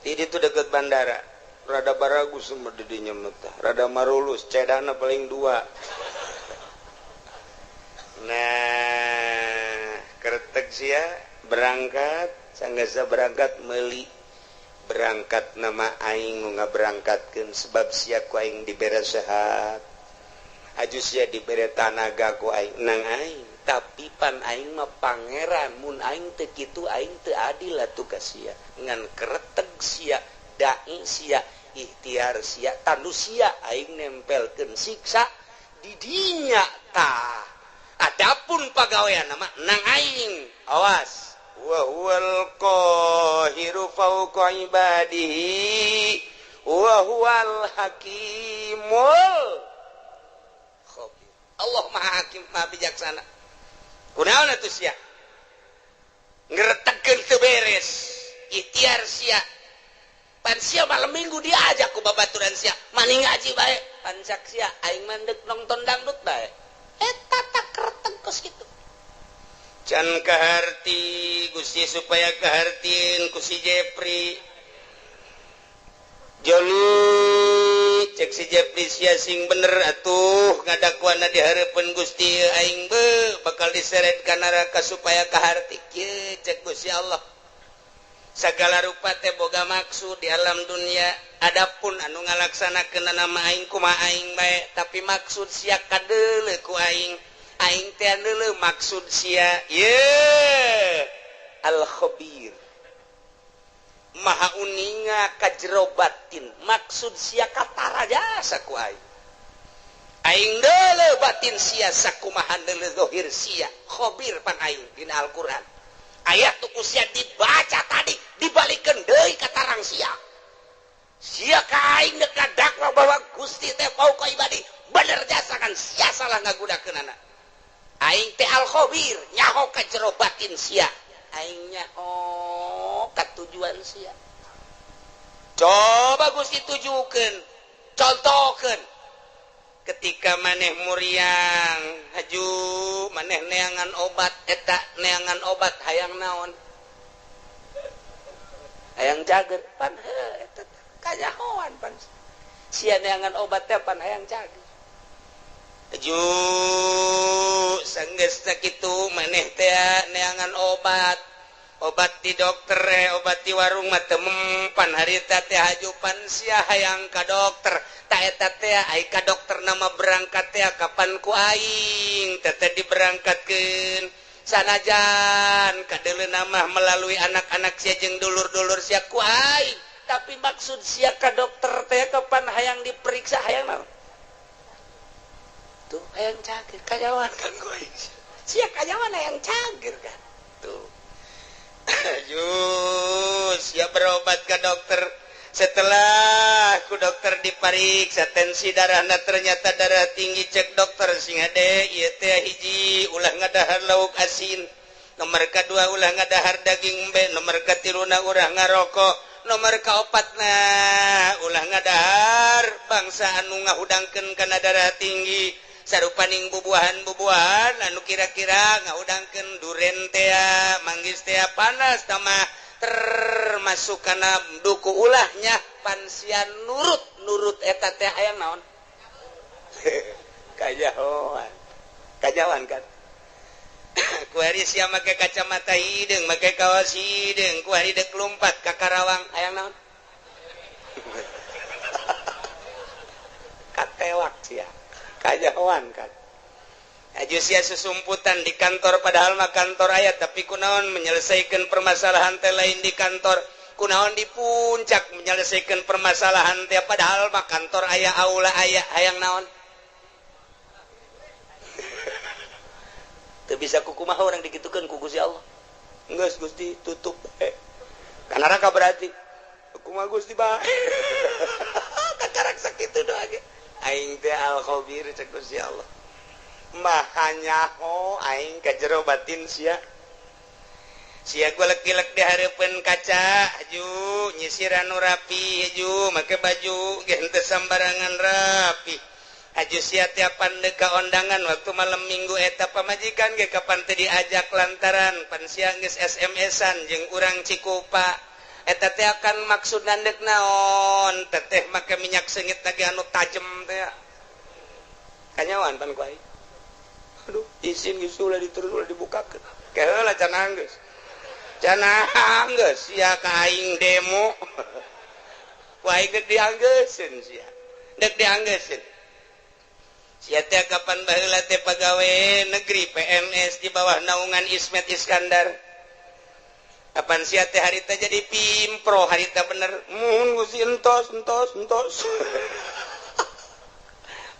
di ditu deket bandara rada baragus mah di dinya mah rada marulus cedana paling 2 nah kereteg sia berangkat sanggeus berangkat meuli berangkat nama aing nu ngaberangkatkeun sebab sia ku aing dibere sehat aju sia dibere tanaga ku aing nang aing tapi pan aing mah pangeran mun aing teu kitu aing teu adil atuh ka sia ngan kereteg sia dai sia ikhtiar sia tanu sia aing nempelkeun siksa di dinya tah adapun pagawean nama nang aing awas wa huwal qahiru fawqa ibadihi wa huwal hakimul khabir. Allah maha hakim maha bijaksana. Kunaon atuh sia ngretegkeun teu beres ikhtiar sia pan sia malam minggu diajak ku babaturan sia mani ngaji bae pan sak sia aing mandek nonton dangdut bae eta tak reteg kos kitu can kaharti Gusti supaya kahartiin ku si Jepri Joli cek si Jepri sia sing bener atuh ngadakuana dihareupeun Gusti aing be bakal diseret ka neraka supaya kaharti kieu cek Gusti Allah sagala rupa teh boga maksud di alam dunia adapun anu ngalaksanakeun nama aing kumaha aing bae tapi maksud sia kadeuleu ku aing teh andeuleu maksud sia ye al khabir maha uninga ka jero batin maksud sia katara jasa ku aing deuleu batin sia sakumaha deuleu zahir sia khabir pan aing dina Al-Qur'an ayat tuku sia dibaca tadi dibalikeun deui ka tarang sia ka aing deuk dakwa bahwa Gusti teh fauqa ibadi bener jasa kan sia salah ngagudakeunana aing teh al khabir nyaho ka jero batin sia aing nyaho ka tujuan sia coba Gusti tujukeun contohkeun ketika maneh muriang haju maneh neangan obat eta neangan obat hayang naon hayang cager pan eta kajahoan pan sia neangan obat teh pan hayang cager haju sanggeus sakitu maneh teh neangan obat di dokter obat di warung mah teu mempan harita teh haju pan sia hayang ka dokter ta eta teh ai ka dokter nama berangkat teh kapan ku aing teh diberangkatkeun sanajan kadeuleu nama melalui anak-anak sia jeung dulur-dulur sia ku aing tapi maksud sia ka dokter teh kapan hayang diperiksa hayang naon tuh hayang cager kajawan kan ku aing sia kajawan hayang cager kan tuh siap berobat ke dokter setelah ku dokter dipariksa tensi darahna ternyata darah tinggi cek dokter sing hade ieu teh hiji ulah ngadahar lauk asin nomor kadua ulah ngadahar daging embe nomor katiluna ulah ngarokok nomor kaopatna ulah ngadahar bangsa anu ngahudangkeun kana darah tinggi sarupaning bubuahan anu kira-kira ngahudangkeun duren teh manggis teh panas tamah termasuk kana duku ulahnya pansian nurut eta teh hayang naon kajawan kan ku hari sia make kacamata hideung make kaos hideung ku hari deuk lompat ka Karawang hayang naon katewak sia kajawan kan aju sia susumputan di kantor padahal mah kantor aya tapi kunaon menyelesaikan permasalahan teh lain di kantor kunaon di puncak menyelesaikan permasalahan teh padahal mah kantor aya aula aya hayang naon teu bisa kukumaha orang dikitukeun ku Gusti Allah geus Gusti tutup kana raka berarti kumaha Gusti bae kakarak sakitu doa ge aing teh al khabir cek Gusti Allah mahanyaho aing ka jero batin sia gua lek-lek di hareupeun kaca haju nyisir anu rapi haju make baju ge henteu sambarangan rapi haju sia tiapan deuk ka ondangan waktu malam minggu eta pamajikan ge kapan teu diajak lantaran pan sia geus SMS-an jeung urang Cikupa eta teh akan maksud nandek naon teteh make minyak seungit lagi anu tajem teh kanyawan pan ku aing aduh izin geus ulah diterus ulah dibukakeun keheula can anggeus sia ka aing demo ku aing geus dianggeuskeun sia deuk dianggeuskeun sia teh kapan baheula teh pagawe negeri PNS di bawah naungan Ismet Iskandar apaan sia teh harita jadi pimpro harita bener Gusti entos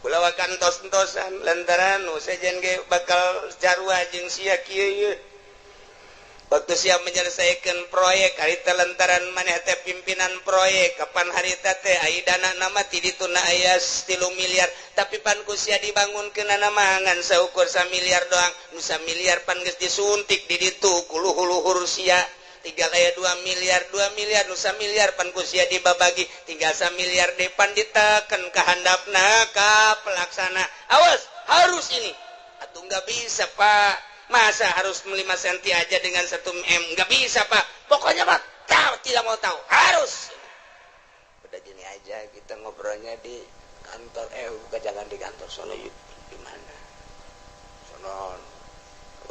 ulah wakan entos-entosan lantaran sejen ge bakal jarua jeung sia kieu waktu sia menyelesaikan proyek harita lantaran maneh teh pimpinan proyek kapan harita teh ai dana nama ti dituna aya 3 miliar tapi pan ku sia dibangunkeun mangan saukur 1 miliar doang nu 1 miliar pan geus disuntik di ditu ku luhur sia tinggal aya 2 miliar nu 1 miliar pan ku sia dibabagi tinggal 1 miliar depan diteken ka handapna ka pelaksana awas harus ini atuh enggak bisa Pak masa harus 5 senti aja dengan 1 M enggak bisa Pak pokoknya Pak tidak mau tahu harus udah gini aja kita ngobrolnya di kantor bukan jangan di kantor sono di mana sono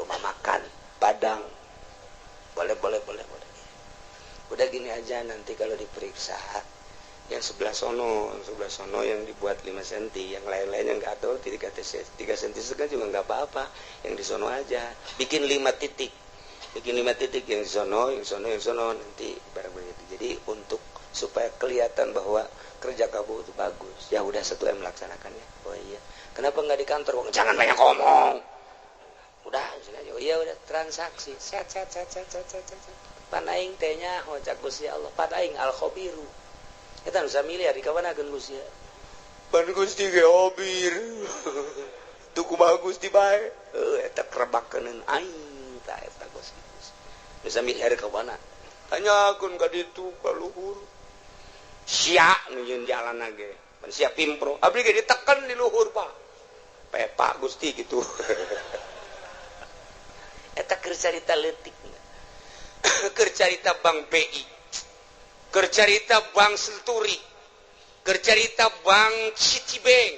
rumah makan Padang boleh udah gini aja nanti kalau diperiksa yang sebelah sono yang dibuat 5 cm yang lain-lainnya nggak tahu 3 cm segan juga nggak apa-apa yang di sono aja bikin 5 titik yang di sono nanti barang begitu jadi untuk supaya kelihatan bahwa kerja kamu itu bagus ya udah 1 M melaksanakannya oh iya kenapa nggak di kantor jangan banyak ngomong udah iya udah transaksi set panaing tehnya hojak Gusti Allah panaing al khobiru eta nu 1 miliar dikawanakeun Gusti pan Gusti ge hobir tuh kumaha Gusti bae eta krebakeun aing tah eta Gusti nu 1 miliar kawana tanyakeun ka ditu ka luhur sia nu yeun jalanna ge pan sia pimpro abdi ge diteken di luhur Pak pepa Gusti gitu eta keur carita leutik keur carita Bank BI keur carita Bank Senturi keur carita Bank Citibank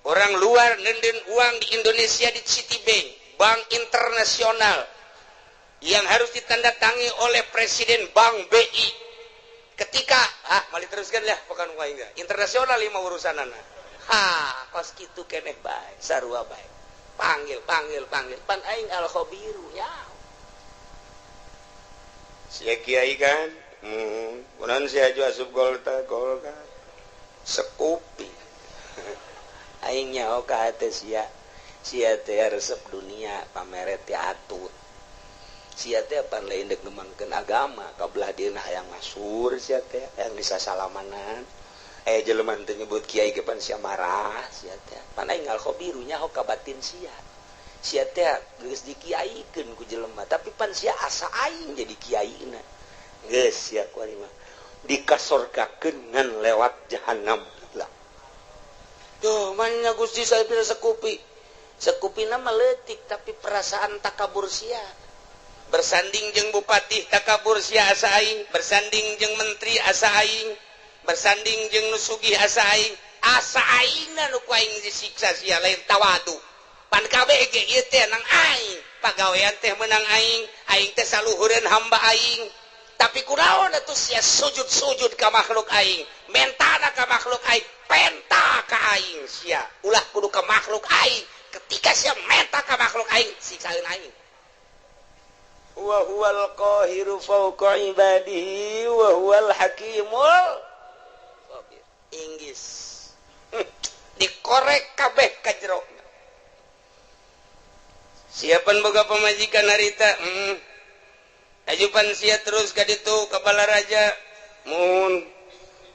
orang luar nenden uang di Indonesia di Citibank bank internasional yang harus ditandatangi oleh Presiden Bank BI ketika mali teruskan lah bukan uang internasional 5 urusanana kos kitu keneh bae sarua bae panggil pan aing al khobiru ya sia kiai kan kunaon sia aju asup golka sekupi aing nyaho ka hate sia teh resep dunia pamere teh atut sia teh pan lain deuk ngembangkeun agama kabelah dieuna hayang masur sia teh hayang disasalamanan jelema teh nyebut kiai ge pan sia marah sia teh pan aing al khobiru nyaho ka batin sia teh geus dikiaikeun ku jelema tapi pan sia asa aing jadi kiaina geus sia kuari mah dikasorkakeun ngan lewat jahanam lah tuh mannya Gusti sapira sekupina mah leutik tapi perasaan takabur sia bersanding jeung bupati takabur sia asa aing bersanding jeung menteri asa aing bersanding jeung nu sugih asa aingna nu ku aing disiksa sia lain tawadu pan kabeh ge ieu teh nang aing pagawean teh meunang aing teh saluhureun hamba aing tapi kunaon atuh sia sujud ka makhluk aing mentana ka makhluk aing penta ka aing sia ulah kudu ka makhluk aing ketika sia menta ka makhluk aing siksaeun aing wa huwal qahiru fawqa ibadihi wa huwal hakimul Inggris dikorek kabeh ka jero siapan boga pamajikan harita ajupan sia terus ka ditu ka balaraja mun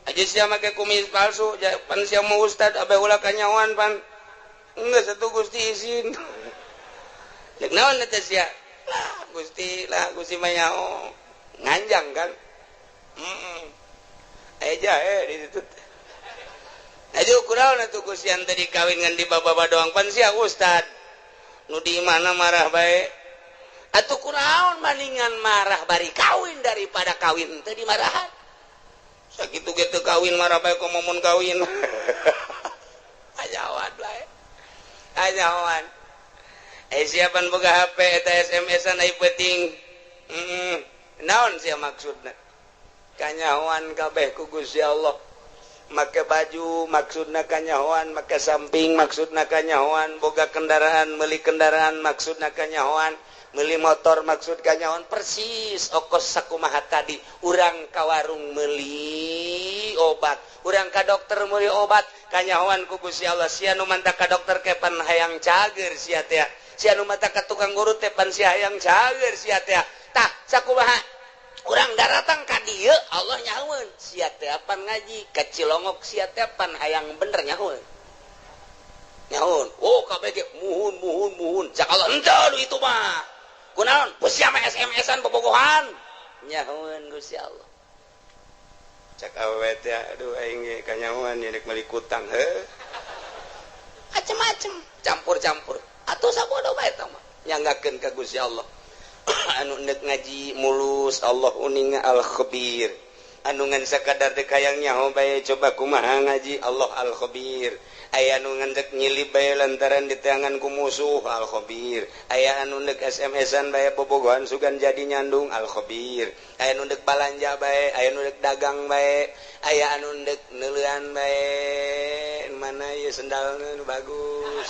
aja sia make kumis palsu pan sia mau ustad abe ulah kanyawan pan geus atuh Gusti izin ceuk naon eta sia Gusti mah nyaho nganjang kan aja di situ aduh kunaon atuh Gusti ante dikawin ngan di baba doang pan sia ustad nu di mana marah bae atuh kunaon maningan marah bari kawin daripada kawin teh dimarahan sakitu ge teu kawin marah bae kok momon kawin ajawan bae ajawan siapan boga HP eta SMS-an ai penting naon sia maksudna kanyahoan kabeh ku Gusti Allah make baju maksudna kanyahoan make samping maksudna kanyahoan boga kendaraan meuli kendaraan maksudna kanyahoan Meli motor maksud kanyawan persis okos sakumaha tadi urang ka warung meli obat urang ka dokter meuli obat kanyawan ku Gusti Allah sia nu manta ka dokter kepan hayang cager sia teh sia nu manta ka tukang guru teh pan sia hayang cager sia teh tah sakumaha urang daratang ka dieu Allah nyahoeun sia teh pan ngaji ka Cilongok sia teh pan hayang bener nyahoeun nyahoeun oh kabeh ge muhun cak Allah henteu itu mah kunaon pusia mah SMS-an bobogohan nyahoeun Gusti Allah cak awewe teh aduh aing ge kanyahoan nya rek meuli kutang heuh macem-macem campur-campur atuh sabodo bae eta mah nyanggakeun ka Gusti Allah anu neuk ngaji mulus Allah uning al-khabir anu ngan sakadar teh kayang nyaho bae coba kumaha ngaji Allah al-khabir aya anu ngendek nyilip bae lantaran diteangan ku musuh al-khabir aya anu neuk SMS-an bae bobogohan sugan jadi nyandung al-khabir aya anu neuk balanja bae aya anu neuk dagang bae aya anu neuk neuleuan bae mana ieu sendalna nu bagus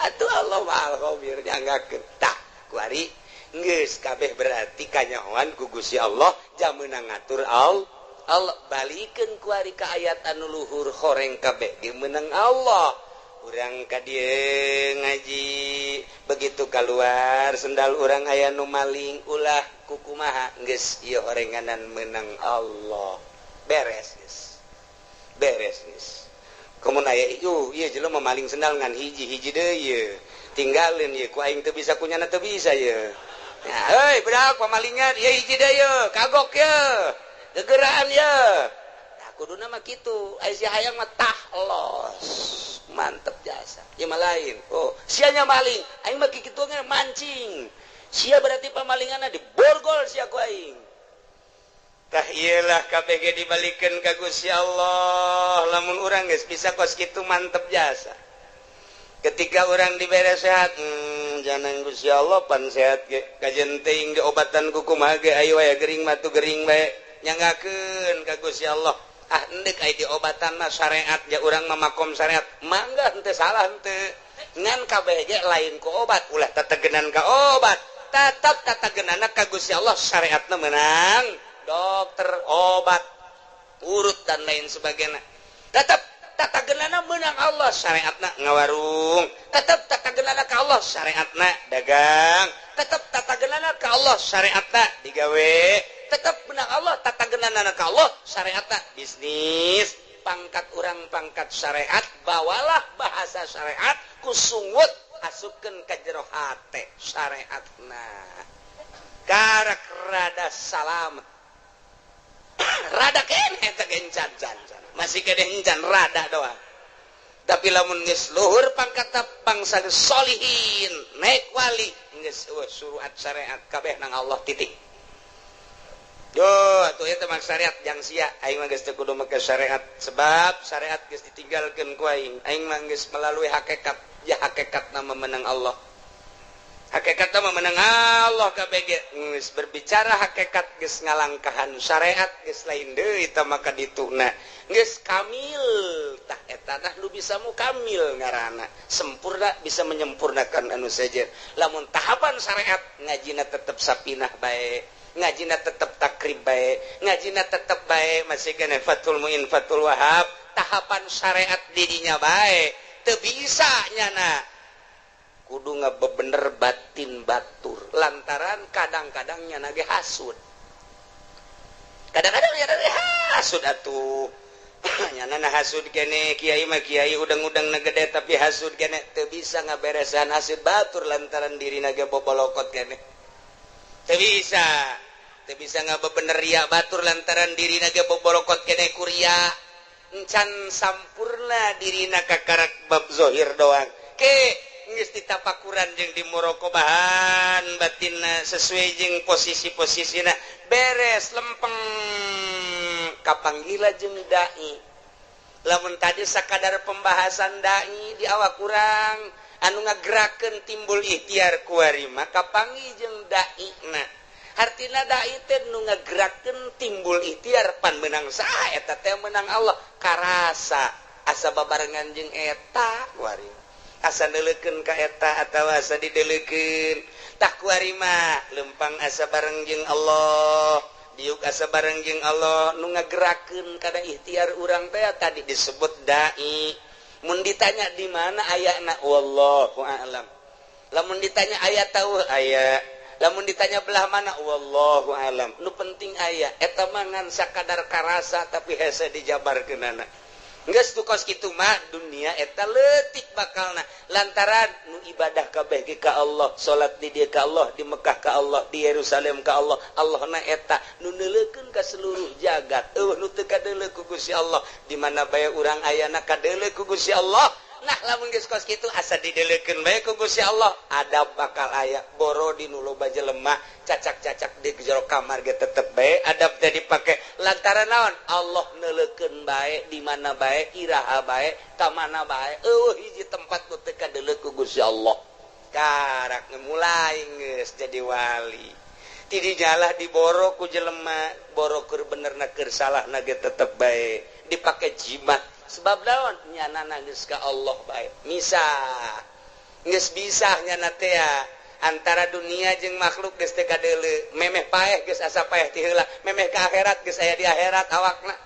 atuh Allah al-khabir nyanggakeun tah kuari geus kabeh berarti kanyahoan ku Gusti Allah jameuna ngatur Allah balikeun ku ari ka ayat anu luhur horeng kabeh ge meunang Allah urang ka dieu ngaji begitu keluar sendal urang aya nu maling ulah kukumaha geus ieu horenganan meunang Allah beres geus komun aya ieu jelema maling sendal ngan hiji-hiji deui ieu tinggalin ieu ku aing teu bisa kunyana teu bisa ieu ya heuy budak pamalingan ieu hiji deui ieu kagok ieu gegeraan ya nah kuduna mah kitu aya hayang mah tahlos mantep jasa ieu mah lain oh sianya maling aing mah kitu ge mancing sia berarti pamalinganna diborgol sia ku aing tah ieulah kabeh ge dibalikeun ka Gusti Allah lamun urang geus bisa kos kitu mantep jasa ketika orang dibere sehat jangan Gusti Allah pan sehat ge kajen teuing diobatan ku kumaha ge ayo aya gering matu gering bae nyanggakeun ka Gusti Allah ah endek aya diobatan mah syariat ja urang mah makom syariat mangga henteu salah henteu ngan kabeh ge lain ku obat ulah tategenan ka obat tetep tategenana ka Gusti Allah syariatna meunang dokter obat urut dan lain sebagainya tetep tatagenana meunang Allah syariatna ngawarung tetep tatagenana ka Allah syariatna dagang tetep tatagenana ka Allah syariatna digawe tetep meunang Allah tatagenana ka Allah syariatna bisnis pangkat urang pangkat syariat bawalah bahasa syariat kusungut asupkeun ka jero hate syariatna karak rada salam rada keneh teh gencan masih kedeh encan rada doang tapi lamun geus luhur pangkatna bangsa solihin naik wali geus suruat syariat kabeh nang Allah titik yo atuh eta mah syariat jang sia aing mah geus teu kudu make syariat sebab syariat geus ditinggalkeun ku aing mah geus melalui hakikat ya hakikatna memenang Allah hakikatna memenang Allah kabeh geus berbicara hakikat geus ngalangkahan syariat geus lain deui eta maka dituna geus kamil tah eta tah nu bisa mukamil ngaranna sempurna bisa menyempurnakan anu saja lamun tahapan syariat ngajina tetep sapinah bae ngajina tetep takrib bae ngajina tetep bae masih kana Fathul Muin Fathul Wahab tahapan syariat didinya bae teu bisa nyana kudu ngabebener batin batur lantaran kadang-kadang nyana ge hasud kadang-kadang nyana ge hasud atuh nyana hasud kene kiai mah kiai udang-udang na gede tapi hasud kene teu bisa ngaberesan hasud batur lantaran dirina ge bobolokot kene teu bisa ngabebener ria batur lantaran dirina ge bobolokot kene kuria encan sampurna dirina kakarak bab zahir doang ke geus ditapakuran jeung dimorokobahan batinna sesuai jeung posisi-posisina beres lempeng kapanggila jeung dai lamun tadi sakadar pembahasan dai di awak kurang anu ngagerakeun timbul ikhtiar kuari maka panggih jeung dai na artina dai teh nu ngagerakeun timbul ikhtiar pan menang saha eta teh menang Allah karasa asa babarengan jeung eta kuari asa neleukeun ka eta atawa asa dideleukeun tah kuarima lempang asa bareng jeung Allah diuk asa bareng jeung Allah nu ngagerakeun kana ikhtiar urang teh tadi disebut dai mun ditanya di mana ayana wallahu a'lam lamun ditanya aya tahu aya lamun ditanya belah mana wallahu alam nu penting aya eta mangan sakadar karasa tapi hese dijabarkeunana geus tukos kitu mah dunia eta leutik bakalna lantaran nu ibadah kabeh ge ka Allah salat di dieu ka Allah di Mekah ka Allah di Yerusalem ka Allah Allahna eta nu neuleukeun ka seluruh jagat nu teu kadeuleu ku Gusti Allah di mana bae urang ayana kadeuleu ku Gusti Allah. Nah lamun geus kos kitu asa dideleukeun bae ku Gusti Allah adab bakal aya boro di nu loba jelema cacak-cacak di jero kamar ge tetep bae adab teh dipake lantaran naon Allah neuleukeun bae di mana bae iraha bae ka mana bae hiji tempat nu teu kadeuleu ku Gusti Allah karak mulai geus jadi wali ti dijalah diboro ku jelema boro keur benerna keur salahna ge tetep bae dipake jimat sebab daun nyanana geus ka Allah bae misah geus bisah nyana teh antara dunia jeung makhluk geus teu kadeuleu memeh paeh geus asa paeh ti heula memeh ka akhirat geus aya di akhirat awakna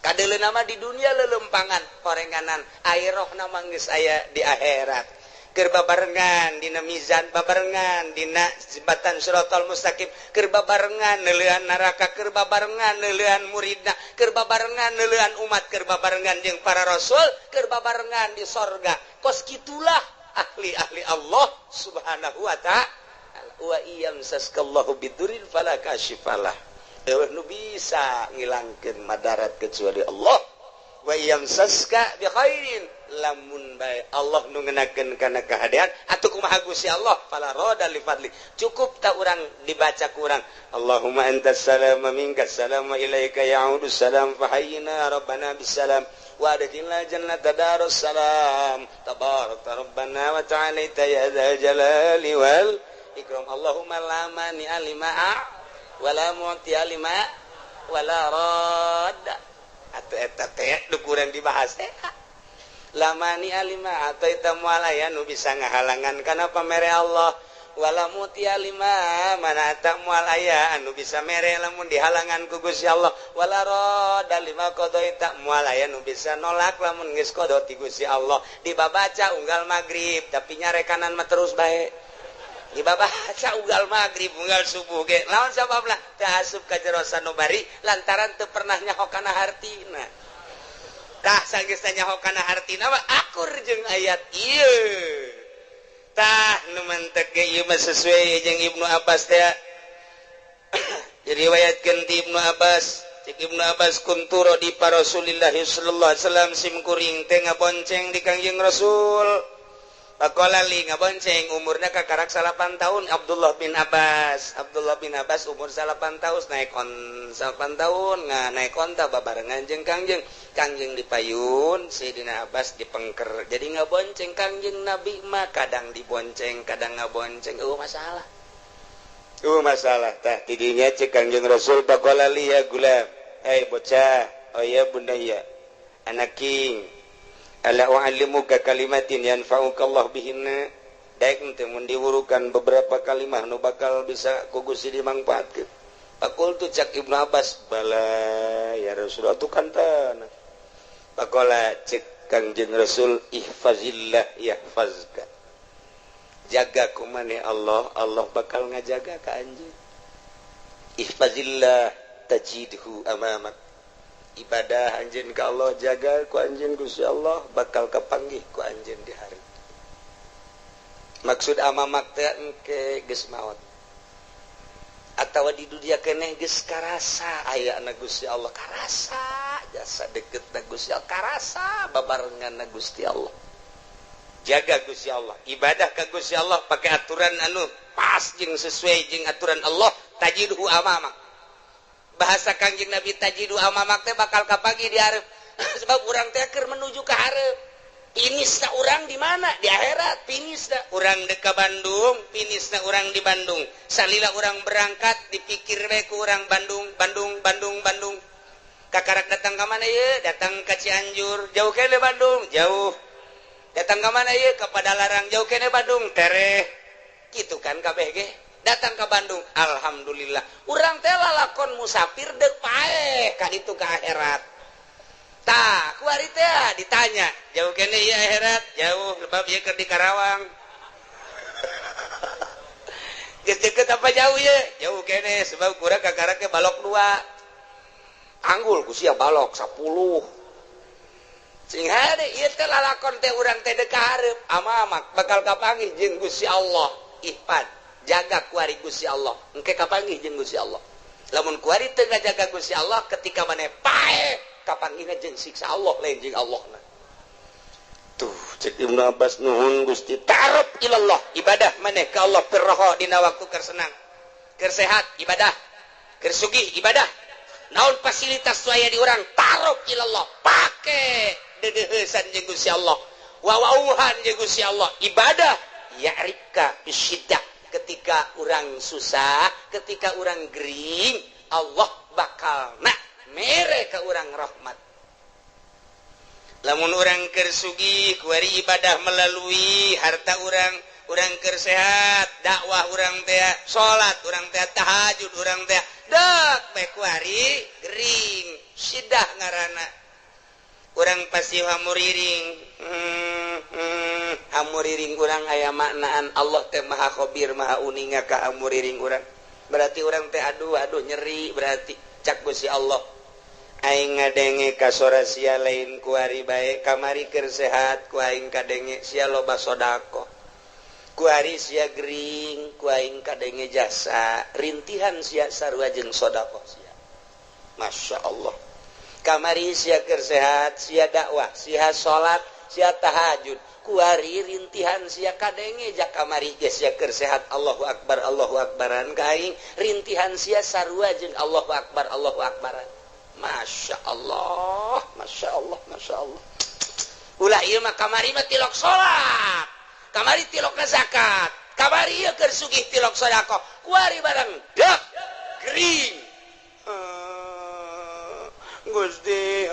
kadeuleuna mah di dunia leulempangan horenganan airohna mah geus aya di akhirat keur babarengan dina mizan babarengan dina jembatan Shiratal Mustaqim keur babarengan neuleuan neraka keur babarengan neuleuan muridna keur babarengan neuleuan umat keur babarengan jeung para rasul keur babarengan di sorga kos kitulah ahli-ahli Allah subhanahu wa ta'ala wa iyam saskallahu bidurin fala kashifalah nu bisa ngilangkeun madarat kecuali Allah wa iyam saska bi khairin lamun bae Allah nu ngeunakeun kana kahadian atuh kumaha Gusti Allah fala rada li fadli cukup ta urang dibaca ku urang Allahumma antas salam wa minkas salam wa ilaika ya'udu salam fa hayyina rabbana bisalam wa adkhilna jannata darus salam tabarakta rabbana wa ta'ala ya dzal jalali wal ikram Allahumma la mani alima wa la mu'ti alima wa la radda atuh eta teh nu kurang dibahas teh lamani alima atau ita mualaya nu bisa ngahalangan kana pamere Allah wala muti alima mana tak mualaya anu bisa mere lamun dihalangan ku Gusti Allah wala rada lima qada ita mualaya nu bisa nolak lamun geus qada ti Gusti Allah dibabaca unggal magrib tapi nyarekanan mah terus bae dibabaca unggal magrib unggal subuh ge lawan sababna teu asup ka jero sanubari lantaran teu pernah nyaho kana hartina tah sanggeus nyaho kana hartina mah akur jeung ayat ieu tah nu mentek ge ieu mah sesuai jeung Ibnu Abbas teh diriwayatkeun ti Ibnu Abbas cek Ibnu Abbas kunturo di Rasulillah sallallahu alaihi wasallam sim kuring teh ngabonceng di Kangjeng Rasul Pakola li ngabonceng umurna kakarak 8 tahun Abdullah bin Abbas umur 8 tahun naik on 8 tahun naik onta babarengan jeung Kangjeng dipayun Sayyidina Abbas dipengker jadi ngabonceng Kangjeng Nabi mah kadang dibonceng kadang ngabonceng masalah tah tidinya cek Kangjeng Rasul pakola li ya gulam bocah oh ya bunda ya anak king ala wa'allimuka kalimatin yanfa'uka Allah bihinna daek teh mun diwurukan beberapa kalimat nu bakal bisa ku Gusti dimangpaatkeun Pakultu cak Ibnu Abbas bala ya Rasul atuh kantana pakola cek Kangjeng Rasul ihfazillah yahfazka jaga ku maneh Allah bakal ngajaga ka anjeun ihfazillah tajidhu amamak ibadah anjeun ka Allah jaga ku anjeun Gusti Allah bakal kapanggih ku anjeun di hari maksud amamak teh engke geus maot atawa di dunia keneh geus karasa ayana Gusti Allah karasa jasa deketna Gusti Allah karasa babarenganna Gusti Allah jaga Gusti Allah ibadah ka Gusti Allah pakai aturan anu pas jeung sesuai jeung aturan Allah tajidhu amamak bahasa Kangjeng Nabi tajidu amamak teh bakal kapagi di hareup sebab urang teh keur menuju ka hareup finisna urang di mana di akhirat finisna urang dek ka Bandung finisna urang di Bandung salila urang berangkat dipikir we ku urang Bandung kakarak datang ka mana ye datang ka Cianjur jauh ke le Bandung jauh datang ke mana ya kepada larang jauh kene Bandung tereh gitu kan kabeh ge datang ke Bandung alhamdulillah urang teh lalakon musafir deuk paeh ka ditu ka akhirat tah kuari teh ditanya jauh kene ieu akhirat jauh sebab ieu keur di Karawang geus deukeut apa jauh ye jauh kene sebab kurang kakara ke balok 2 anggul ku sia balok 10 sing hade ieu teh lalakon teh urang teh deuk ka hareup amamak bakal kapanggih jeung Gusti Allah ihpan jaga kuari Gusti Allah engke kapanggih jeung Gusti Allah lamun kuari teu ngajaga Gusti Allah ketika maneh pae kapanggihna jeung siksa Allah lain jeung Allahna tuh cek Ibnu Abbas nuhun Gusti ta'aruf ilallah ibadah maneh ka Allah pirroho dina waktu keur senang keur sehat ibadah keur sugih ibadah naon fasilitas waya di urang ta'aruf ilallah pake dedeuheusan jeung Gusti Allah wawauhan jeung Gusti Allah ibadah ya'rika bisyiddah ketika urang susah ketika urang gering Allah bakal mere ka urang rahmat lamun urang keur sugih kuari ibadah melalui harta urang keur sehat dakwah urang teh salat urang teh tahajud urang teh deuk bae kuari gering sidah ngaranna urang pasti hamuriring hamuriring urang aya maknaan Allah teh maha khabir maha uninga ka hamuriring urang berarti urang teh aduh nyeri berarti cak Gusti Allah aing ngadenge ka sora sia lain kuari bae kamari keur sehat ku aing kadenge sia loba sedekah kuari sia gering ku aing kadenge jasa rintihan sia sarua jeung sedekah sia masyaallah kamari sia keur sehat sia dakwah sia salat sia tahajud kuari rintihan sia kadenge jak kamari geus sia keur sehat Allahu akbaran ka aing rintihan sia sarua jeung Allahu akbaran Masya Allah ulah ieu mah kamari mah tilok salat kamari tilok zakat kamari ieu keur sugih tilok sedekah kuari barang dak gering Gusti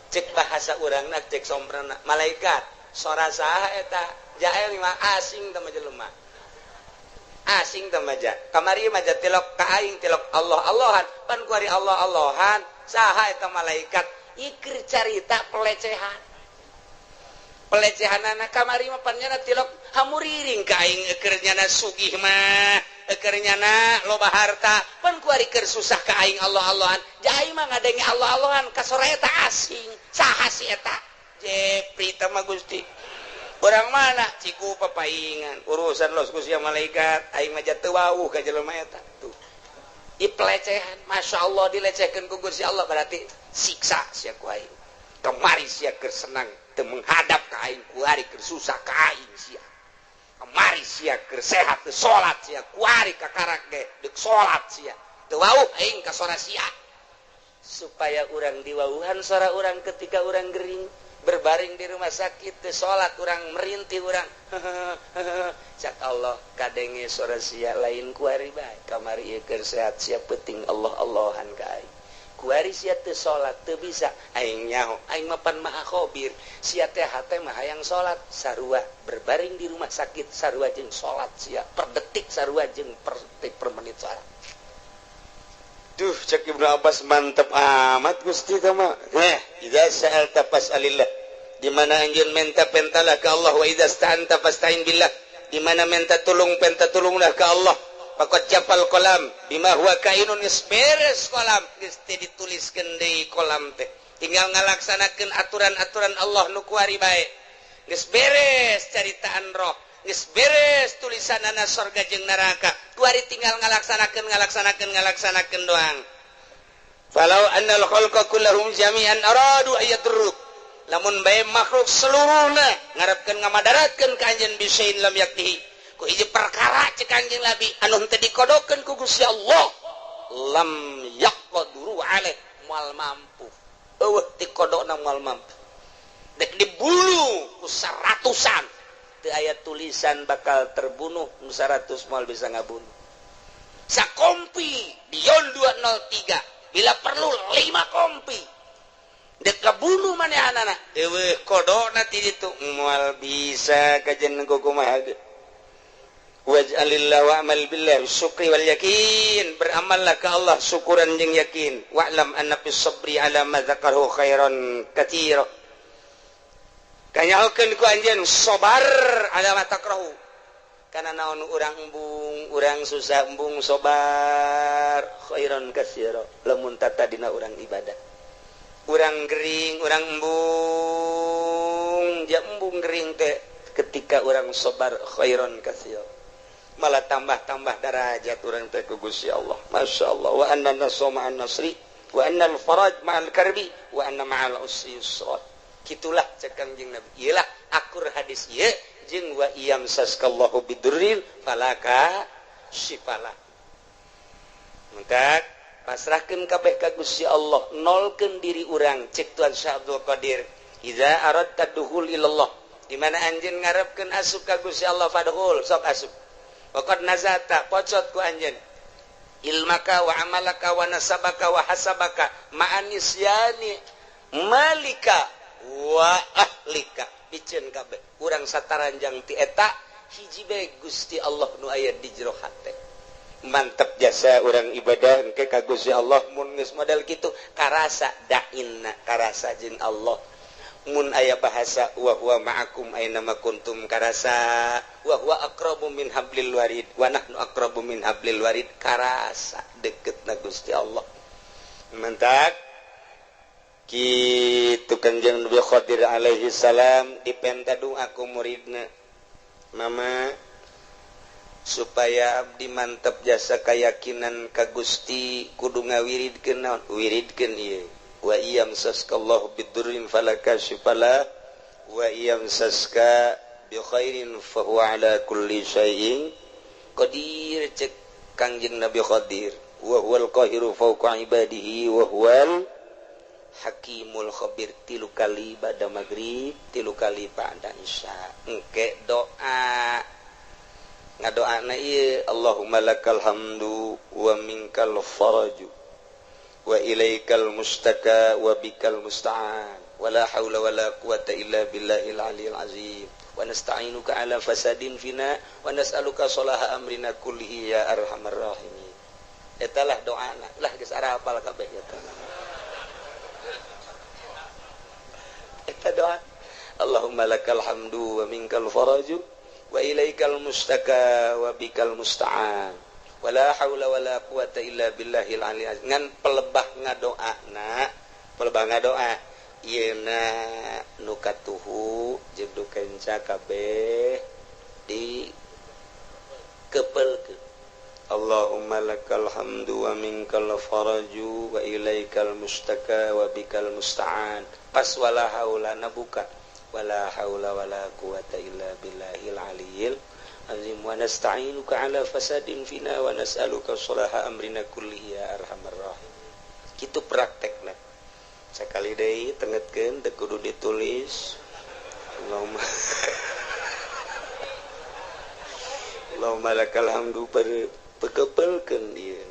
cek bahasa urangna cek sombrana malaikat sora saha eta jael mah asing teh jelema asing tamaja kamari maja tilok ka aing tilok Allahan pan kuari Allahan saha eta malaikat ikir carita pelecehanana kamari mah pan nyana tilok hamuriring ka aing keur nyana sugih mah keur nyana loba harta pan kuari keur susah ka aing Allahan jai mah ngadenge Allahan ka sora eta asing saha si eta jepri teh mah Gusti orang mana ciku papaingan urusan los ku sia malaikat aing mah teu wauh ka jelema eta tuh pelecehan masyaallah dilecehkeun ku Gusti Allah berarti siksa sia ku aing kemari sia keur senang teu menghadap ka aing kuari keur susah ka aing sia kemari sia keur sehat teu salat sia kuari ka karak ge deuk salat sia teu wauh aing ka sora sia supaya urang diwauhan sora urang ketika urang gering berbaring di rumah sakit teu salat urang merintih urang cak Allah kadenge sora sia lain kuari bae kamari ieu keur sehat sia penting Allahan ka aing kuari sia teu salat teu bisa aing nyaho aing mah pan maha khabir sia teh hate mah hayang salat sarua berbaring di rumah sakit sarua jeung salat sia per detik sarua jeung per menit salat duh cek Ibnu Abbas mantep amat Gusti teh mah idza sa'alta fas'alillah di mana anjeun minta pentalah ke Allah wa idza sta'anta fasta'in billah di mana minta penta tulunglah ke Allah faqad jafal qalam bima huwa kainun isberes qalam geus teh dituliskeun deui qalam teh tinggal ngalaksanakeun aturan-aturan Allah nu kuari bae geus beres caritaan roh geus beres tulisanana surga jeung neraka kuari tinggal ngalaksanakeun doang falau annal khalqa kullahum jami'an aradu ayadruk lamun bae makhluk seluruhna ngarepkeun ngamadaratkeun ka anjeun bisain lam yaktihi ku hiji perkara cek anjeun labi anu teu dikodokeun ku Gusti Allah lam yaqduru alaih moal mampu eueuh ti kodona moal mampu dek dibulu ku saratusan teu aya tulisan bakal terbunuh nu 100 moal bisa ngabunuh sakompi di yon 203 bila perlu 5 kompi deka bunuh manehna eueuh kodona ti ditu moal bisa kajen ku kumaha ge waj'alillahu amal billah syukri wal yakin beramallah ka Allah syukuran jeung yakin wa'lam anna fis sabri ala ma dzakarahu khairan katsira kanyahokeun ku anjeun sabar ala ma takrahu kana naon urang embung urang susah embung sabar khairan katsira lamun tata dina urang ibadah urang gering urang embung ja embung gering teh ketika urang sabar khairan katsira malah tambah-tambah derajat urang teh ku Gusti Allah masyaallah wa anna nasma ma'an nasri wa anna al faraj ma'al karbi wa anna ma'al usri yusra kitulah cek Kangjeng Nabi iyalah akur hadis ieu jeung wa iyam saskallahu bidurril falaka sifala maka pasrahkeun kabeh ka Gusti Allah nolkeun diri urang cek Tuan Syekh Abdul Qadir idza aradta dukhul ilallah di mana anjeun ngarepkeun asup ka Gusti Allah fadkhul sok asup waqad nazata pocot ku anjeun ilmaka wa amalaka wa nasabaka wa hasabaka ma'anisyani malika wa ahlika piceun kabeh urang sataranjang ti eta hiji bae Gusti Allah nu aya di jero hate mantep jasa urang ibadah engke ka Gusti Allah mun geus model kitu karasa dainna karasa jeung Allah mun aya bahasa wa huwa ma'akum aina ma kuntum karasa wa huwa aqrabu min hablil warid wa nahnu aqrabu min hablil warid karasa deketna Gusti Allah mantap kitu Kanjeng Nabi Khadir alaihi salam dipenta doa ku muridna mama supaya abdi mantap jasa keyakinan ka Gusti kudu ngawiridkeun naon wiridkeun ieu wa iyam saskallahu bidurrin falaka syifala wa iyam saska bi khairin fa huwa ala kulli syai'in qadir cek Kangjeng Nabi Khadir wa huwal qahiru fawqa ibadihi wa huwal hakimul khabir tilu kali pada maghrib tilu kali pada isya engke doa ngadoana ieu Allahumma lakal hamdu wa minkal faraju wa ilaikal mustaka wa bikal musta'an wa la hawla wa la quwata illa billahil aliyil azim wa nasta'inuka ala fasadin fina wa nas'aluka salaha amrina kullihi ya arhamar rahimin etalah doana lah geus ara hafal kabeh eta eta doa Allahumma lakal hamdu wa minkal faraju wa ilaikal mustaka wa bikal musta'an wala haula wala quwata illa billahil aliyil azim ngan pelebah ngadoana pelebah ngadoa ieuna nu katuhu jeung nu kenca kabeh di kepelkeun Allahumma lakal hamdu wa minkal faraju wa ilaikal mustaka wa bikal musta'an pas wala haula nabuka wala haula wala quwata illa billahil aliyil azim wa nasta'inuka ala fasadin fina wa nas'aluka salaha amrina kullihi ya arhamar rahim kitu praktekna sakali deui tengetkeun teu kudu ditulis Allahumma lakal hamdu pekepelkeun ieu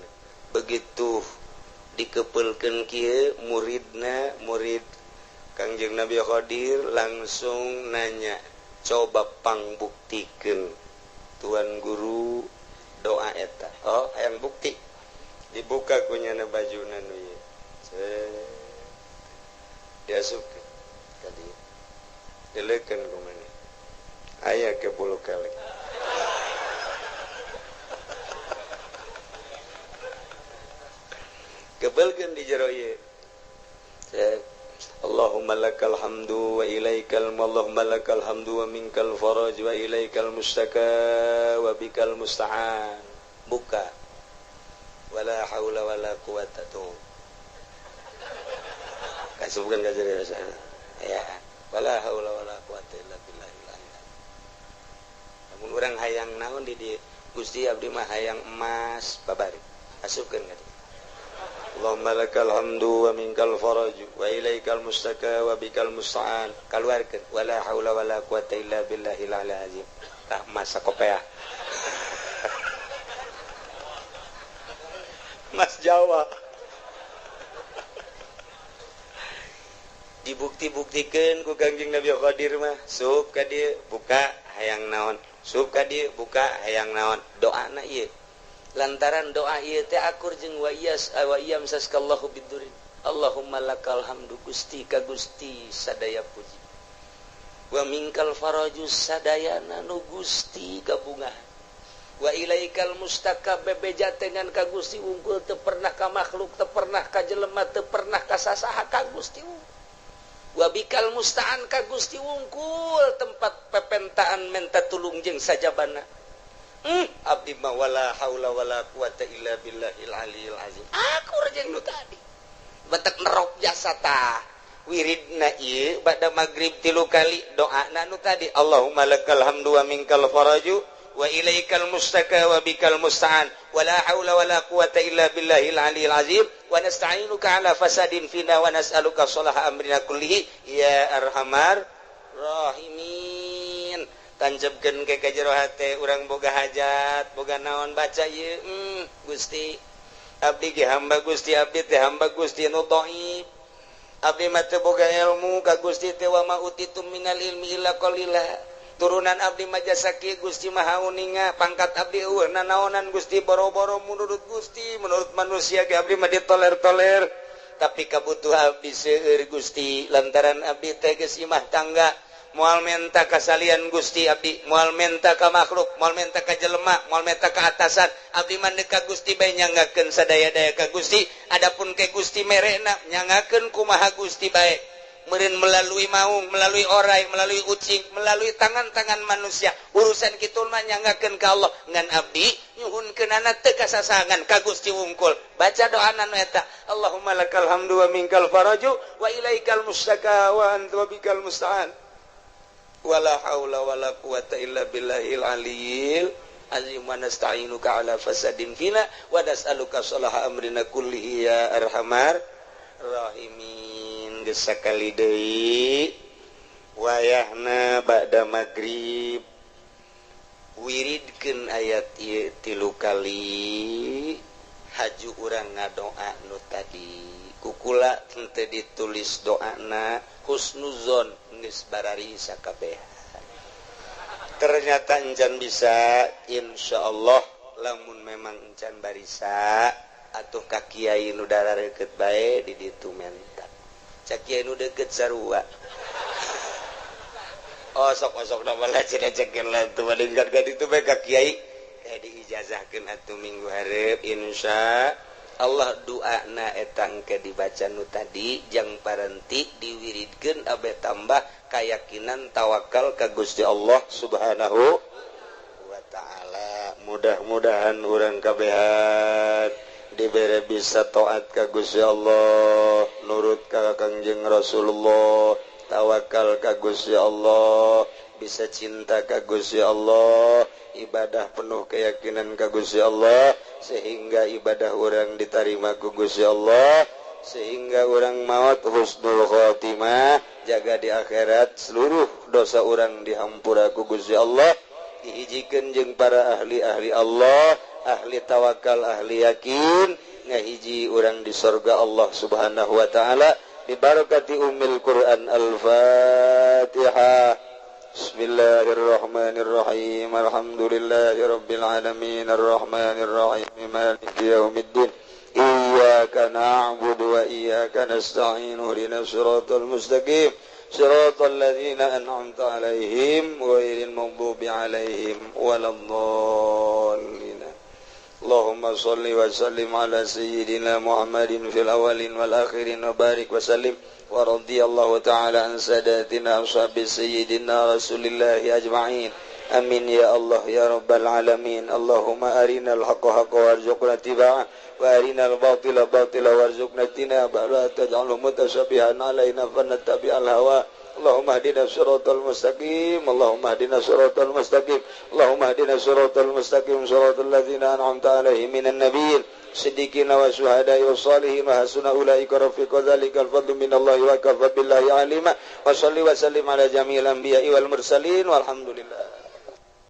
begitu dikepelkeun kieu murid Kangjeng Nabi Khadir langsung nanya coba pangbuktikeun Tuan Guru doa eta oh hayang bukti dibuka kunyana bajuna nu ieu diasupkeun ka dieu dileukeun ku maneh aya ke 10 kali kebelkeun di jero ieu Allahumma lakal hamdu wa ilaikal Allahumma lakal hamdu wa minkal faraj wa ilaikal mustaka wa bikal musta'an buka wala haula wala quwata tu kasubkeun ka jero ya wala haula wala quwata illa billahil aliyil lamun urang hayang naon di dieu Gusti abdi mah hayang emas babari asupkeun ka dieu Allahumma lakal hamdu wa minkal faraju wa ilaikal mustaka wa bikal musta'an kaluarkeun wala haula wala quwata illa billahil aliyil azim tah masa kopeah Mas Jawa dibukti-buktikan ku Kangjeng Nabi Qadir mah sup ka dieu buka hayang naon sup ka dieu buka hayang naon doana ieu lantaran doa ieu teh akur jeung wa iyam saskallahu bidurin Allahumma lakal hamdu Gusti ka Gusti sadaya puji wa minkal farajus sadayana nu Gusti kabungahan wa ilaikal mustaqab bebejatengan ka Gusti unggul teu pernah ka makhluk teu pernah ka jelema teu pernah ka sasaha ka Gusti wabikal mustaan ka Gusti wungkul tempat pepentaan menta tulung jeung sajabana abdi ma wala haula wala quwata illa billahil aliyil azim akur jeung nu tadi batak nerop jasa tah wiridna ieu bada magrib 3 kali doana nu tadi Allahumma lakal hamdu wa minkal faraju wa ilaikal mustaka wa bikal musta'an wala haula wala quwata illa billahil aliyil azim wa nasta'inuka ala fasadin fina wa nas'aluka salaha amrina kullihi ya arhamar rahimin tancebkeun ke kajero hate urang boga hajat boga naon baca ieu Gusti abdi ge hamba Gusti abdi teh hamba Gusti nu dhaif abdi mah teu boga ilmu ka Gusti teh wa ma utitum minal ilmi illa qalila turunan abdi majasaki Gusti maha uninga pangkat abdi eueuh nanaonan Gusti boro-boro menurut Gusti menurut manusia ge abdi mah ditoler-toler tapi kabutuhan abdi seueur Gusti lantaran abdi teh geus imah tangga moal menta kasalian Gusti abdi moal menta ka makhluk moal menta ka jelema moal menta ka atasan abdi mah ka Gusti bae nyangakeun sadaya-daya ka Gusti adapun ke Gusti merena nyangakeun kumaha Gusti bae meureun melalui maung, melalui orai, melalui ucing, melalui tangan-tangan manusia. Urusan kitu mah nyangakeun ka Allah. Ngan abdi nyuhunkeunana teu kasasangan ka Gusti wungkul. Baca doana nu eta. Allahumma lakal hamdu wa minkal faraju wa ilaikal mustaka wa anta bikal musta'an. Wala haula wala quwata illa billahil aliyil azim wa nasta'inuka ala fasadin fina wa nas'aluka salaha amrina kullihi ya arhamar rahimin. Gesakali deui wayahna ba'da magrib wiridkeun ayat ieu 3 kali haju urang ngadoa nu tadi kukula teu ditulis doana husnuzon geus barari sakabehan ternyata encan bisa insyaallah lamun memang encan barisa atuh ka kiai nu darareukeut bae di ditu mentak cak kiai nu deukeut sarua sok-sok na bala cenah cekeun lah teu balingkat ka ditu bae ka kiai diijazahkeun atuh minggu hareup insya Allah doana eta engke dibaca nu tadi jang parenti diwiridkeun abeh tambah kayakinan tawakal ka Gusti Allah Subhanahu wa taala mudah-mudahan urang kabehan dibere bisa taat ka Gusti Allah nurut ka Kangjeng Rasulullah tawakal ka Gusti Allah bisa cinta ka Gusti Allah ibadah penuh keyakinan ka Gusti Allah sehingga ibadah orang diterima ku Gusti Allah sehingga orang maut husnul khotimah jaga di akhirat seluruh dosa orang dihampura ku Gusti Allah dihijikeun jeung para ahli-ahli Allah ahli tawakal ahli yakin ngahiji urang di surga Allah Subhanahu wa taala bi barakati ummil Quran al-Fatihah. Bismillahirrahmanirrahim. Alhamdulillahirabbil alamin arrahmanir rahim maliki yaumiddin. Iyyaka na'budu wa iyyaka nasta'in ihdinas siratal mustaqim siratal ladzina an'amta 'alaihim ghairil maghdubi 'alaihim waladdallin. Allahumma salli wa sallim ala sayyidina Muhammadin fil awalin wal akhirin wa barik wa sallim wa radiyallahu ta'ala an sadatina ashabi sayyidina Rasulillahi ajma'in amin ya Allah ya rabbal alamin. Allahumma arinal haqqa haqqa warzuqna tiba'ah wa arinal batila batila warzuqna tinabah la taj'alhu mutashabihan alaina fanattabi'al hawa. Allahumma hdina siratal mustaqim Allahumma hdina siratal mustaqim Allahumma hdina siratal mustaqim siratal ladzina an'amta 'alaihim minan nabiyyin siddiqina wa syuhada'i was salihin wa hasuna ulaika rafiqa dzalikal fadlu minallahi wa kafa billahi alima wa shalli wa sallim ala jami'il anbiya'i wal mursalin walhamdulillah.